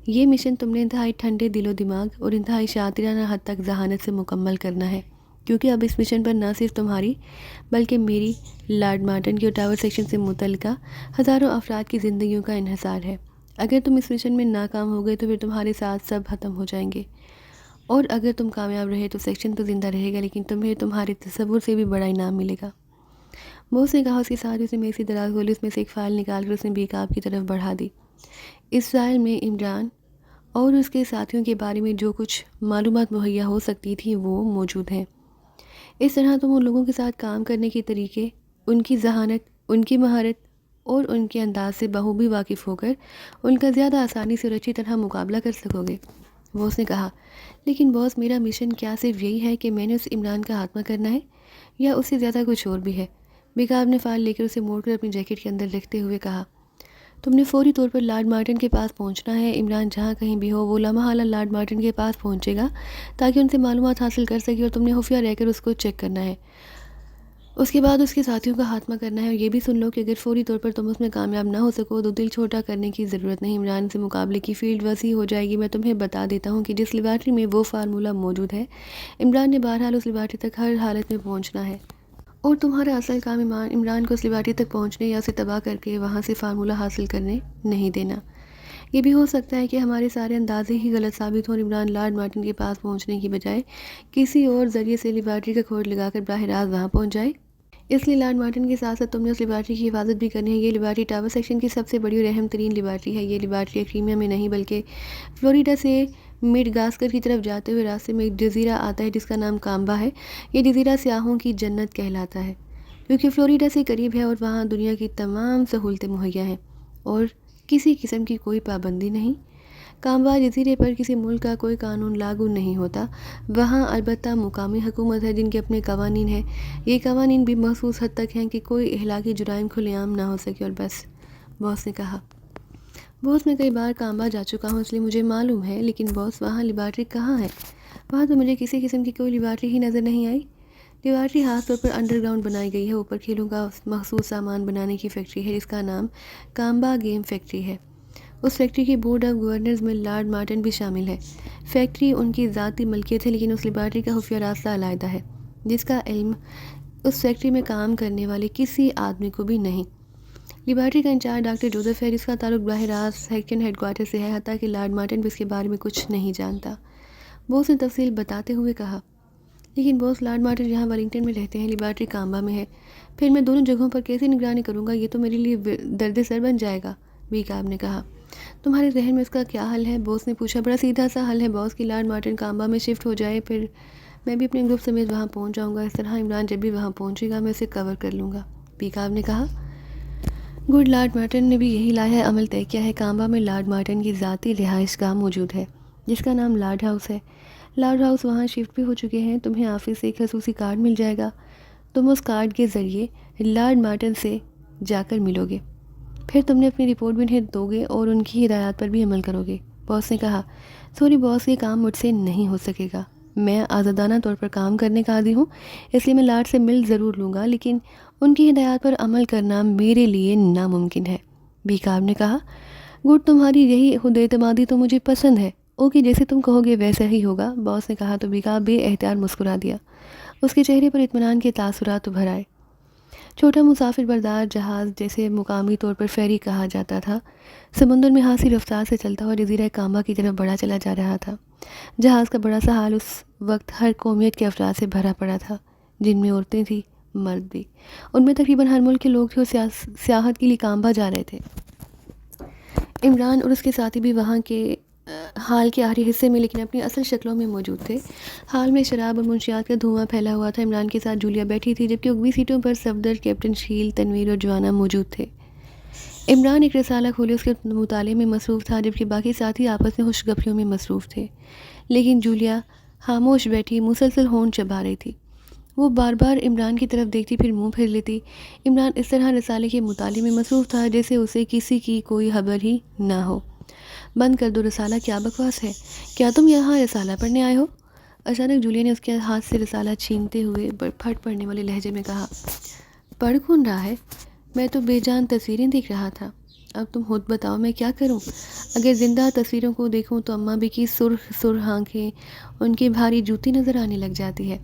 یہ مشن تم نے انتہائی ٹھنڈے دل و دماغ اور انتہائی شاطرانہ حد تک ذہانت سے مکمل کرنا ہے، کیونکہ اب اس مشن پر نہ صرف تمہاری بلکہ میری، لارڈ مارٹن کی اور ٹاور سیکشن سے متعلقہ ہزاروں افراد کی زندگیوں کا انحصار ہے۔ اگر تم اس مشن میں ناکام ہو گئے تو پھر تمہارے ساتھ سب ختم ہو جائیں گے، اور اگر تم کامیاب رہے تو سیکشن تو زندہ رہے گا، لیکن تمہیں تمہارے تصور سے بھی بڑا انعام ملے گا۔ بوس نے کہا۔ اس کے ساتھ اس نے میز کی دراز کھولی، اس میں سے ایک فائل نکال کر اس نے بیکاب کی طرف بڑھا دی۔ اس فائل میں عمران اور اس کے ساتھیوں کے بارے میں جو کچھ معلومات مہیا ہو سکتی تھیں وہ موجود ہیں۔ اس طرح تم ان لوگوں کے ساتھ کام کرنے کے طریقے، ان کی ذہانت، ان کی مہارت اور ان کے انداز سے بخوبی واقف ہو کر ان کا زیادہ آسانی سے اور اچھی طرح مقابلہ کر سکو گے۔ بوس نے کہا۔ لیکن باس، میرا مشن کیا صرف یہی ہے کہ میں نے اس عمران کا خاتمہ کرنا ہے، یا اس سے زیادہ کچھ اور بھی ہے؟ بیکاب نے فائل لے کر اسے موڑ کر اپنی جیکٹ کے اندر رکھتے ہوئے کہا۔ تم نے فوری طور پر لارڈ مارٹن کے پاس پہنچنا ہے۔ عمران جہاں کہیں بھی ہو وہ لمحالہ لارڈ مارٹن کے پاس پہنچے گا تاکہ ان سے معلومات حاصل کر سکے، اور تم نے خفیہ رہ کر اس کو چیک کرنا ہے۔ اس کے بعد اس کے ساتھیوں کا خاتمہ کرنا ہے، اور یہ بھی سن لو کہ اگر فوری طور پر تم اس میں کامیاب نہ ہو سکو تو دل چھوٹا کرنے کی ضرورت نہیں۔ عمران سے مقابلے کی فیلڈ وسیع ہو جائے گی۔ میں تمہیں بتا دیتا ہوں کہ جس لیبارٹری میں وہ فارمولہ موجود ہے، عمران نے بہرحال اس لیبارٹری تک ہر حالت میں پہنچنا ہے، اور تمہارا اصل کام عمران کو اس لیبارٹری تک پہنچنے یا اسے تباہ کر کے وہاں سے فارمولہ حاصل کرنے نہیں دینا۔ یہ بھی ہو سکتا ہے کہ ہمارے سارے اندازے ہی غلط ثابت ہوں، عمران لارڈ مارٹن کے پاس پہنچنے کی بجائے کسی اور ذریعے سے لیبارٹری کا کھوج لگا کر براہ راست وہاں پہنچ جائے۔ اس لیے لارڈ مارٹن کے ساتھ ساتھ تم نے اس لیبارٹری کی حفاظت بھی کرنی ہے۔ یہ لیبارٹری ٹاور سیکشن کی سب سے بڑی اور اہم ترین لیبارٹری ہے۔ یہ لیبارٹری ایکریمیا میں نہیں بلکہ فلوریڈا سے میڈغاسکر کی طرف جاتے ہوئے راستے میں ایک جزیرہ آتا ہے جس کا نام کامبا ہے۔ یہ جزیرہ سیاحوں کی جنت کہلاتا ہے، کیونکہ فلوریڈا سے قریب ہے اور وہاں دنیا کی تمام سہولتیں مہیا ہیں، اور کسی قسم کی کوئی پابندی نہیں۔ کامبا جزیرے پر کسی ملک کا کوئی قانون لاگو نہیں ہوتا، وہاں البتہ مقامی حکومت ہے جن کے اپنے قوانین ہیں۔ یہ قوانین بھی محسوس حد تک ہیں کہ کوئی اخلاقی جرائم کھلے عام نہ ہو سکے اور بس، باس نے کہا۔ باس میں کئی بار کامبا جا چکا ہوں اس لیے مجھے معلوم ہے، لیکن باس وہاں لیبارٹری کہاں ہے؟ وہاں تو مجھے کسی قسم کی کوئی لیبارٹری ہی نظر نہیں آئی۔ لیبارٹری خاص طور پر انڈر گراؤنڈ بنائی گئی ہے، اوپر کھیلوں کا مخصوص سامان بنانے کی فیکٹری ہے جس کا نام کامبا گیم فیکٹری ہے۔ اس فیکٹری کی بورڈ آف گورنرز میں لارڈ مارٹن بھی شامل ہے۔ فیکٹری ان کی ذاتی ملکیت ہے، لیکن اس لیبارٹری کا خفیہ راستہ علیحدہ ہے جس کا علم اس فیکٹری میں کام کرنے والے کسی آدمی کو بھی نہیں۔ لیبارٹری کا انچارج ڈاکٹر جوزف ہے جس کا تعلق براہ راست سیکشن ہیڈ کوارٹر سے ہے، حتیٰ کہ لارڈ مارٹن بھی اس کے بارے میں کچھ نہیں جانتا، باس نے تفصیل بتاتے ہوئے کہا۔ لیکن باس، لارڈ مارٹن یہاں ویلنگٹن میں رہتے ہیں، لیبارٹری کامبا میں ہے، پھر میں دونوں جگہوں پر کیسے نگرانی کروں گا؟ یہ تو میرے لیے درد سر بن جائے گا، بیکاب نے کہا۔ تمہارے ذہن میں اس کا کیا حل ہے؟ باس نے پوچھا۔ بڑا سیدھا سا حل ہے باس، کہ لارڈ مارٹن کامبا میں شفٹ ہو جائے، پھر میں بھی اپنے گروپ سمیت وہاں پہنچ جاؤں گا، اس طرح عمران جب بھی وہاں پہنچے گا میں اسے کور کر لوں گا، بیکاب نے کہا۔ گڈ، لارڈ مارٹن نے بھی یہی لایا عمل طے کیا ہے۔ کامبا میں لارڈ مارٹن کی ذاتی رہائش گاہ موجود ہے جس کا نام لارڈ ہاؤس ہے۔ لارڈ ہاؤس وہاں شفٹ بھی ہو چکے ہیں۔ تمہیں آفس سے ایک خصوصی کارڈ مل جائے گا، تم اس کارڈ کے ذریعے لارڈ مارٹن سے جا کر ملو گے، پھر تم نے اپنی رپورٹ بھی انہیں دو گے اور ان کی ہدایات پر بھی عمل کرو گے، باس نے کہا۔ سوری باس، یہ کام مجھ سے نہیں ہو سکے گا، میں آزادانہ طور پر کام کرنے کا عادی ہوں، اس لیے میں لارڈ سے مل ضرور لوں گا، لیکن ان کی ہدایات پر عمل کرنا میرے لیے ناممکن ہے، بیکاب نے کہا۔ گڈ، تمہاری یہی خود اعتمادی تو مجھے پسند ہے۔ اوکے، جیسے تم کہو گے ویسا ہی ہوگا، باس نے کہا تو بیکاب بے اختیار مسکرا دیا۔ اس کے چہرے پر اطمینان کے تاثرات ابھر آئے۔ چھوٹا مسافر بردار جہاز، جیسے مقامی طور پر فیری کہا جاتا تھا، سمندر میں ہاسی رفتار سے چلتا ہوا جزیرہ کامبا کی طرف بڑھا چلا جا رہا تھا۔ جہاز کا بڑا سا حال اس وقت ہر قومیت کے افراد سے بھرا پڑا تھا، جن میں عورتیں تھیں، مرد بھی۔ ان میں تقریباً ہر ملک کے لوگ تھے اور سیاحت کے لیے کامبا جا رہے تھے۔ عمران اور اس کے ساتھی بھی وہاں کے حال کے آخری حصے میں لیکن اپنی اصل شکلوں میں موجود تھے۔ حال میں شراب اور منشیات کا دھواں پھیلا ہوا تھا۔ عمران کے ساتھ جولیا بیٹھی تھی، جبکہ اگوی سیٹوں پر صفدر، کیپٹن شیل، تنویر اور جوانا موجود تھے۔ عمران ایک رسالہ کھولے اس کے مطالعے میں مصروف تھا، جبکہ باقی ساتھی آپس میں خوش گپیوں میں مصروف تھے، لیکن جولیا خاموش بیٹھی مسلسل ہونٹ چبا رہی تھی۔ وہ بار بار عمران کی طرف دیکھتی پھر منہ پھیر لیتی۔ عمران اس طرح رسالے کے مطالعے میں مصروف تھا جیسے اسے کسی کی کوئی خبر ہی نہ ہو۔ بند کر دو رسالہ، کیا بکواس ہے؟ کیا تم یہاں رسالہ پڑھنے آئے ہو؟ اچانک جولیا نے اس کے ہاتھ سے رسالہ چھینتے ہوئے پھٹ پڑنے والے لہجے میں کہا۔ پڑھ کون رہا ہے؟ میں تو بے جان تصویریں دیکھ رہا تھا۔ اب تم خود بتاؤ میں کیا کروں؟ اگر زندہ تصویروں کو دیکھوں تو اماں بھی کی سرخ سرخ آنکھیں، ان کی بھاری جوتی نظر آنے لگ جاتی ہے۔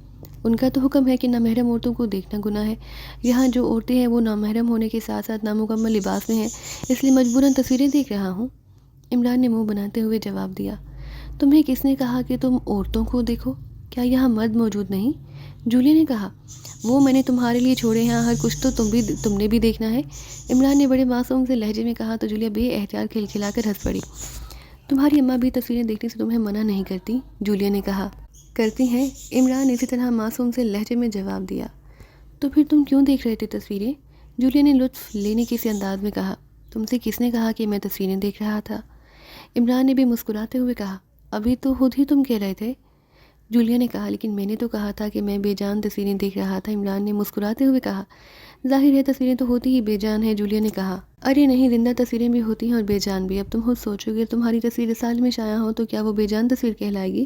ان کا تو حکم ہے کہ نامحرم عورتوں کو دیکھنا گناہ ہے۔ یہاں جو عورتیں ہیں وہ نامحرم ہونے کے ساتھ ساتھ نامکمل لباس میں ہیں، اس لیے مجبوراً تصویریں دیکھ رہا ہوں، عمران نے منہ بناتے ہوئے جواب دیا۔ تمہیں کس نے کہا کہ تم عورتوں کو دیکھو؟ کیا یہاں مرد موجود نہیں؟ جولیا نے کہا۔ وہ میں نے تمہارے لیے چھوڑے ہیں، ہر کچھ تو تم نے بھی دیکھنا ہے، عمران نے بڑے معصوم سے لہجے میں کہا تو جولیا بے اختیار کھلکھلا کر ہنس پڑی۔ تمہاری اماں بھی تصویریں دیکھنے سے تمہیں منع نہیں کرتی، جولیا نے کہا۔ کرتی ہیں، عمران نے اسی طرح معصوم سے لہجے میں جواب دیا۔ تو پھر تم کیوں دیکھ رہے تھے تصویریں؟ جولیا نے لطف لینے کے سے انداز میں کہا۔ تم سے کس نے کہا کہ میں تصویریں دیکھ رہا تھا؟ عمران نے بھی مسکراتے ہوئے کہا۔ ابھی تو خود ہی تم کہہ رہے تھے، جولیا نے کہا۔ لیکن میں نے تو کہا تھا کہ میں بے جان تصویریں دیکھ رہا تھا، عمران نے مسکراتے ہوئے کہا۔ ظاہر ہے تصویریں تو ہوتی ہی بے جان ہیں، جولیا نے کہا۔ ارے نہیں، زندہ تصویریں بھی ہوتی ہیں اور بے جان بھی۔ اب تم خود سوچو گے، تمہاری تصویر رسالے میں شائع ہو تو کیا وہ بے جان تصویر کہلائے گی؟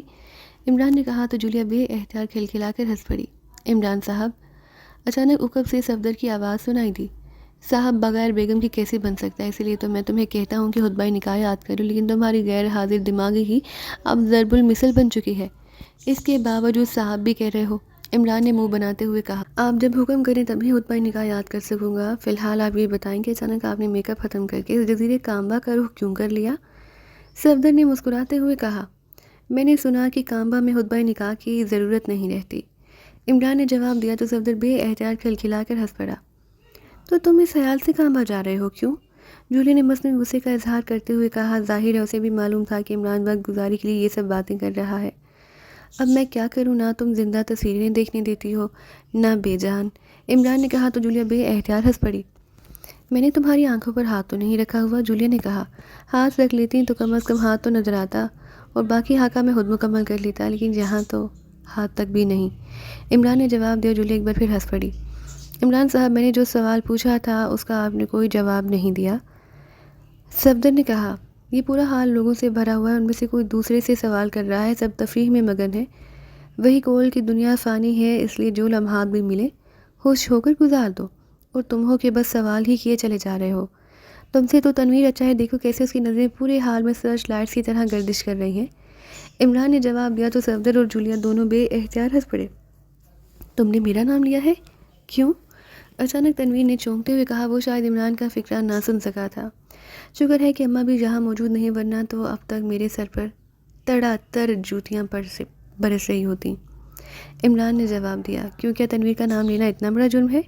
عمران نے کہا تو جولیا بے اختیار کھلکھلا کر ہنس پڑی۔ عمران صاحب، اچانک عقب سے صفدر کی آواز سنائی دی۔ صاحب بغیر بیگم کے کیسے بن سکتا ہے، اسی لیے تو میں تمہیں کہتا ہوں کہ خطبہ نکاح یاد کرو، لیکن تمہاری غیر حاضر دماغی ہی اب ضرب المثل بن چکی ہے۔ اس کے باوجود صاحب بھی کہہ رہے ہو، عمران نے منہ بناتے ہوئے کہا۔ آپ جب حکم کریں تبھی خطبہ نکاح یاد کر سکوں گا، فی الحال آپ یہ بتائیں کہ اچانک آپ نے میک اپ ختم کر کے اس جزیرے کامبا کا رخ کیوں کر لیا؟ صفدر نے مسکراتے ہوئے کہا۔ میں نے سنا کہ کامبا میں خطبہ نکاح کی ضرورت نہیں رہتی، عمران نے جواب دیا تو صفدر بے اختیار کھلکھلا کر ہنس پڑا۔ تو تم اس خیال سے کامبا جا رہے ہو، کیوں؟ جولیا نے مصنوعی غصے کا اظہار کرتے ہوئے کہا۔ ظاہر ہے اسے بھی معلوم تھا کہ عمران وقت گزاری کے لیے یہ سب باتیں کر رہا ہے۔ اب میں کیا کروں، نہ تم زندہ تصویریں دیکھنے دیتی ہو نہ بے جان، عمران نے کہا تو جولیا بے اختیار ہنس پڑی۔ میں نے تمہاری آنکھوں پر ہاتھ تو نہیں رکھا ہوا، جولیا نے کہا۔ ہاتھ رکھ لیتی تو کم از کم ہاتھ تو نظر آتا اور باقی حقہ میں خود مکمل کر لیتا، لیکن یہاں تو ہاتھ تک بھی نہیں، عمران نے جواب دیا۔ جولیا ایک بار پھر ہنس پڑی۔ عمران صاحب، میں نے جو سوال پوچھا تھا اس کا آپ نے کوئی جواب نہیں دیا، صفدر نے کہا۔ یہ پورا حال لوگوں سے بھرا ہوا ہے، ان میں سے کوئی دوسرے سے سوال کر رہا ہے، سب تفریح میں مگن ہے۔ وہی قول کہ دنیا فانی ہے، اس لیے جو لمحات بھی ملے خوش ہو کر گزار دو، اور تم ہو کہ بس سوال ہی کیے چلے جا رہے ہو۔ تم سے تو تنویر اچھا ہے، دیکھو کیسے اس کی نظریں پورے حال میں سرچ لائٹس کی طرح گردش کر رہی ہیں۔ عمران نے جواب دیا تو صفدر اور جولیا دونوں بے اختیار ہنس پڑے۔ تم نے میرا نام لیا ہے؟ کیوں؟ اچانک تنویر نے چونکتے ہوئے کہا۔ وہ شاید عمران کا فکرہ نہ سن سکا تھا۔ شکر ہے کہ اماں بھی یہاں موجود نہیں، ورنہ تو اب تک میرے سر پر تڑا تر جوتیاں برس رہی ہوتی، عمران نے جواب دیا۔ کیوں، کیا تنویر کا نام لینا اتنا بڑا جرم ہے؟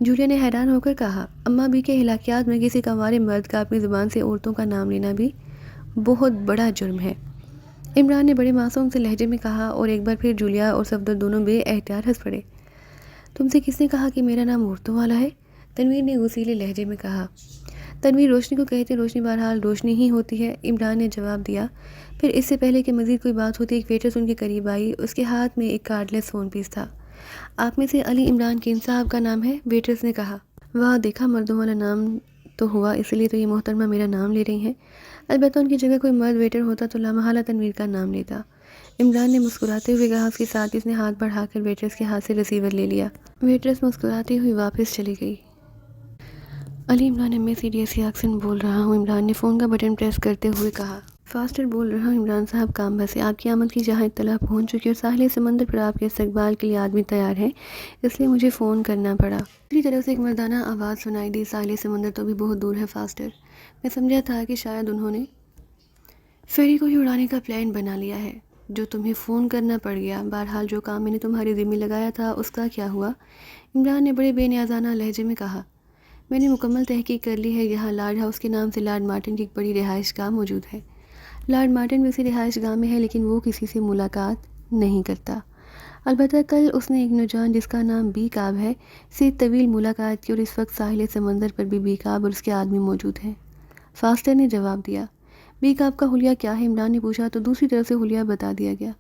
جولیا نے حیران ہو کر کہا۔ اماں بھی کے ہلاکیات میں کسی کنوارے مرد کا اپنی زبان سے عورتوں کا نام لینا بھی بہت بڑا جرم ہے، عمران نے بڑے معصوم سے لہجے میں کہا، اور ایک بار پھر جولیا اور صفدر دونوں بے اختیار ہنس پڑے۔ تم سے کس نے کہا کہ میرا نام عورتوں والا ہے؟ تنویر نے غصیلے لہجے میں کہا۔ تنویر روشنی کو کہتے، روشنی بہرحال روشنی ہی ہوتی ہے، عمران نے جواب دیا۔ پھر اس سے پہلے کہ مزید کوئی بات ہوتی، ایک ویٹرس ان کے قریب آئی، اس کے ہاتھ میں ایک کارڈ لیس فون پیس تھا۔ آپ میں سے علی عمران کین صاحب کا نام ہے؟ ویٹرس نے کہا۔ واہ، دیکھا، مردوں والا نام تو ہوا، اس لیے تو یہ محترمہ میرا نام لے رہی ہیں۔ البتہ ان کی جگہ کوئی مرد ویٹر ہوتا تو لامحالہ تنویر کا نام لیتا، عمران نے مسکراتے ہوئے کہا۔ اس کے ساتھ اس نے ہاتھ بڑھا کر ویٹرس کے ہاتھ سے ریسیور لے لیا۔ ویٹرس مسکراتی ہوئی واپس چلی گئی۔ علی عمران، میں سیریس ایکسنٹ بول رہا ہوں، عمران نے فون کا بٹن پریس کرتے ہوئے کہا۔ فاسٹر بول رہا ہوں عمران صاحب، کام بس ہے، آپ کی آمد کی جہاں اطلاع پہنچ چکی اور ساحل سمندر پر آپ کے استقبال کے لیے آدمی تیار ہیں، اس لیے مجھے فون کرنا پڑا۔ دوسری طرف سے ایک مردانہ آواز سنائی دی۔ ساحل سمندر تو بھی بہت دور ہے فاسٹر، میں سمجھا تھا کہ شاید انہوں نے فیری کو ہی اڑانے کا پلان بنا لیا ہے، جو تمہیں فون کرنا پڑ گیا۔ بہرحال جو کام میں نے تمہارے ذمہ لگایا تھا اس کا کیا ہوا؟ عمران نے بڑے بے نیازانہ لہجے میں کہا۔ میں نے مکمل تحقیق کر لی ہے، یہاں لارڈ ہاؤس کے نام سے لارڈ مارٹن کی ایک بڑی رہائش گاہ موجود ہے۔ لارڈ مارٹن بھی اسی رہائش گاہ میں ہے، لیکن وہ کسی سے ملاقات نہیں کرتا۔ البتہ کل اس نے ایک نوجوان جس کا نام بی کاب ہے سے طویل ملاقات کی، اور اس وقت ساحل سمندر پر بھی بی کاب اور اس کے آدمی موجود ہیں، فاسٹر نے جواب دیا۔ بی کاب کا حلیہ کیا ہے؟ عمران نے پوچھا۔ تو دوسری طرف سے حلیہ بتا دیا گیا۔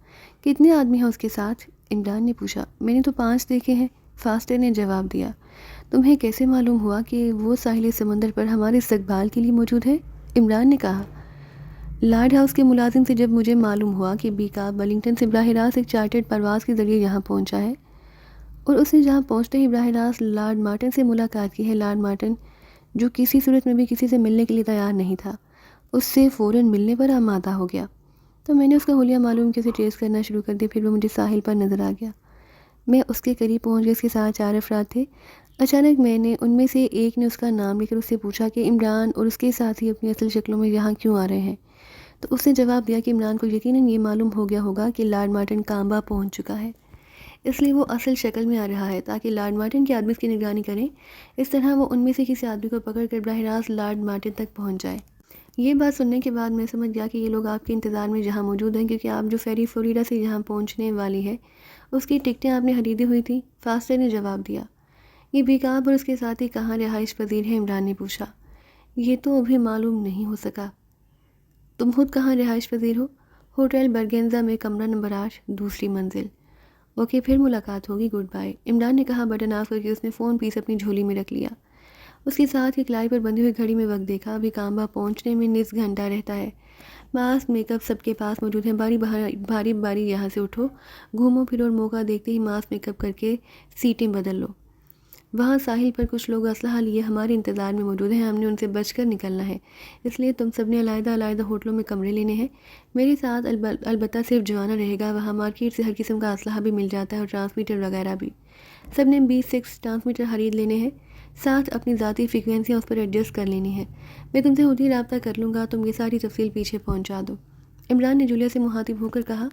کتنے آدمی ہیں اس کے ساتھ؟ عمران نے پوچھا۔ میں نے تو 5 دیکھے ہیں، فاسٹر نے جواب دیا۔ تمہیں کیسے معلوم ہوا کہ وہ ساحل سمندر پر ہمارے استقبال کے لیے موجود ہے؟ عمران نے کہا۔ لارڈ ہاؤس کے ملازم سے جب مجھے معلوم ہوا کہ بی کاب ویلنگٹن سے براہ راست ایک چارٹرڈ پرواز کے ذریعے یہاں پہنچا ہے، اور اس نے جہاں پہنچتے ہی براہ راست لارڈ مارٹن سے ملاقات کی ہے، لارڈ مارٹن جو کسی صورت میں بھی کسی سے ملنے کے لیے تیار نہیں تھا، اس سے فوراً ملنے پر آمادہ ہو گیا، تو میں نے اس کا حلیہ معلوم کیا، اسے ٹریس کرنا شروع کر دیا۔ پھر وہ مجھے ساحل پر نظر آ گیا، میں اس کے قریب پہنچ گیا، اس کے ساتھ 4 افراد تھے۔ اچانک میں نے ان میں سے ایک نے اس کا نام لے کر اس سے پوچھا کہ عمران اور اس کے ساتھی اپنی اصل شکلوں میں یہاں کیوں آ رہے ہیں، تو اس نے جواب دیا کہ عمران کو یقیناً یہ معلوم ہو گیا ہوگا کہ لارڈ مارٹن کامبا پہنچ چکا ہے، اس لیے وہ اصل شکل میں آ رہا ہے تاکہ لارڈ مارٹن کے آدمی اس کی نگرانی کریں، اس طرح وہ ان میں سے کسی آدمی کو پکڑ کر براہ راست لارڈ مارٹن تک پہنچ جائے۔ یہ بات سننے کے بعد میں سمجھ گیا کہ یہ لوگ آپ کے انتظار میں یہاں موجود ہیں، کیونکہ آپ جو فیری فلوریڈا سے یہاں پہنچنے والی ہے اس کی ٹکٹیں آپ نے خریدی ہوئی تھیں، فاسٹر نے جواب دیا۔ یہ بی کاب اور اس کے ساتھی کہاں رہائش پذیر ہیں؟ عمران نے پوچھا۔ یہ تو ابھی معلوم نہیں ہو سکا۔ تم خود کہاں رہائش پذیر ہو؟ ہوٹل برگینزا میں، کمرہ نمبر 8، دوسری منزل۔ اوکے، پھر ملاقات ہوگی، گڈ بائے، عمران نے کہا بٹن آف کر کے۔ اس نے فون پیس اپنی جھولی میں رکھ لیا۔ اس کے ساتھ ہی کلائی پر بندھی ہوئی گھڑی میں وقت دیکھا، ابھی کامبا پہنچنے میں نصف گھنٹہ رہتا ہے۔ ماسک، میک اپ سب کے پاس موجود ہیں، باری باری یہاں سے اٹھو، گھومو پھرو اور موقع دیکھتے ہی ماسک میک اپ کر کے سیٹیں بدل لو۔ وہاں ساحل پر کچھ لوگ اسلحہ لیے ہمارے انتظار میں موجود ہیں، ہم نے ان سے بچ کر نکلنا ہے، اس لیے تم سب نے علیحدہ علیحدہ ہوٹلوں میں کمرے لینے ہیں۔ میرے ساتھ البتہ صرف جوانا رہے گا، وہاں مارکیٹ سے ہر قسم کا اسلحہ بھی مل جاتا ہے اور ٹرانسمیٹر وغیرہ بھی۔ سب نے 20-6 ٹرانسمیٹر خرید لینے ہیں، ساتھ اپنی ذاتی فریکوینسیاں اس پر ایڈجسٹ کر لینی ہیں۔ میں تم سے خود ہی رابطہ کر لوں گا، تم یہ ساری تفصیل پیچھے پہنچا دو، عمران نے جولیا سے مخاطب ہو کر کہا،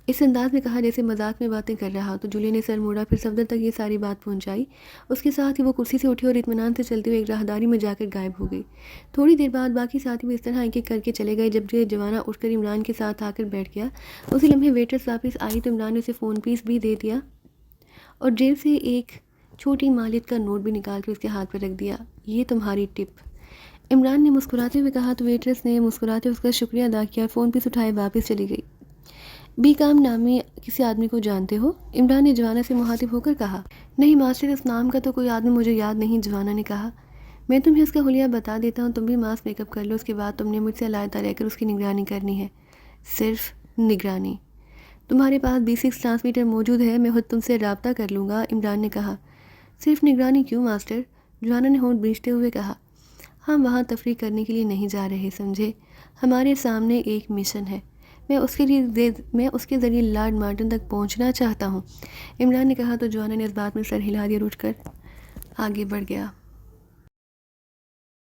اس انداز میں کہا جیسے مذاق میں باتیں کر رہا ہو۔ تو جولیا نے سر موڑا، پھر صفدر تک یہ ساری بات پہنچائی۔ اس کے ساتھ ہی وہ کرسی سے اٹھی اور اطمینان سے چلتے ہوئے ایک راہداری میں جا کر غائب ہو گئی۔ تھوڑی دیر بعد باقی ساتھی بھی اس طرح ایک ایک کر کے چلے گئے۔ جب یہ جوانا اٹھ کر عمران کے ساتھ آ کر بیٹھ گیا، اسی لمحے ویٹرس واپس آئی تو عمران نے اسے فون پیس بھی دے دیا اور جیب سے ایک چھوٹی مالیت کا نوٹ بھی نکال کر اس کے ہاتھ پر رکھ دیا. یہ تمہاری ٹپ. عمران نے مسکراتے ہوئے کہا تو ویٹریس نے مسکراتے اس کا شکریہ ادا کیا اور فون پیس اٹھائے واپس چلی گئی. بی کام نامی کسی آدمی کو جانتے ہو؟ عمران نے جوانا سے مخاطب ہو کر کہا. نہیں ماسٹر، اس نام کا تو کوئی آدمی مجھے یاد نہیں، جوانا نے کہا. میں تمہیں اس کا حلیہ بتا دیتا ہوں، تم بھی ماسک میک اپ کر لو، اس کے بعد تم نے مجھ سے علیحدہ رہ کر اس کی نگرانی کرنی ہے. صرف نگرانی؟ تمہارے پاس B6 ٹرانسمیٹر موجود ہے، میں خود تم سے رابطہ کر لوں گا، عمران نے کہا. صرف نگرانی کیوں ماسٹر؟ جوانا نے ہونٹ بھینچتے ہوئے کہا. ہم وہاں تفریح کرنے کے لیے نہیں جا رہے، سمجھے؟ ہمارے سامنے ایک مشن ہے. میں اس کے ذریعے لارڈ مارٹن تک پہنچنا چاہتا ہوں، عمران نے کہا تو جوانا نے اس بات میں سر ہلا دیا اور اٹھ کر آگے بڑھ گیا.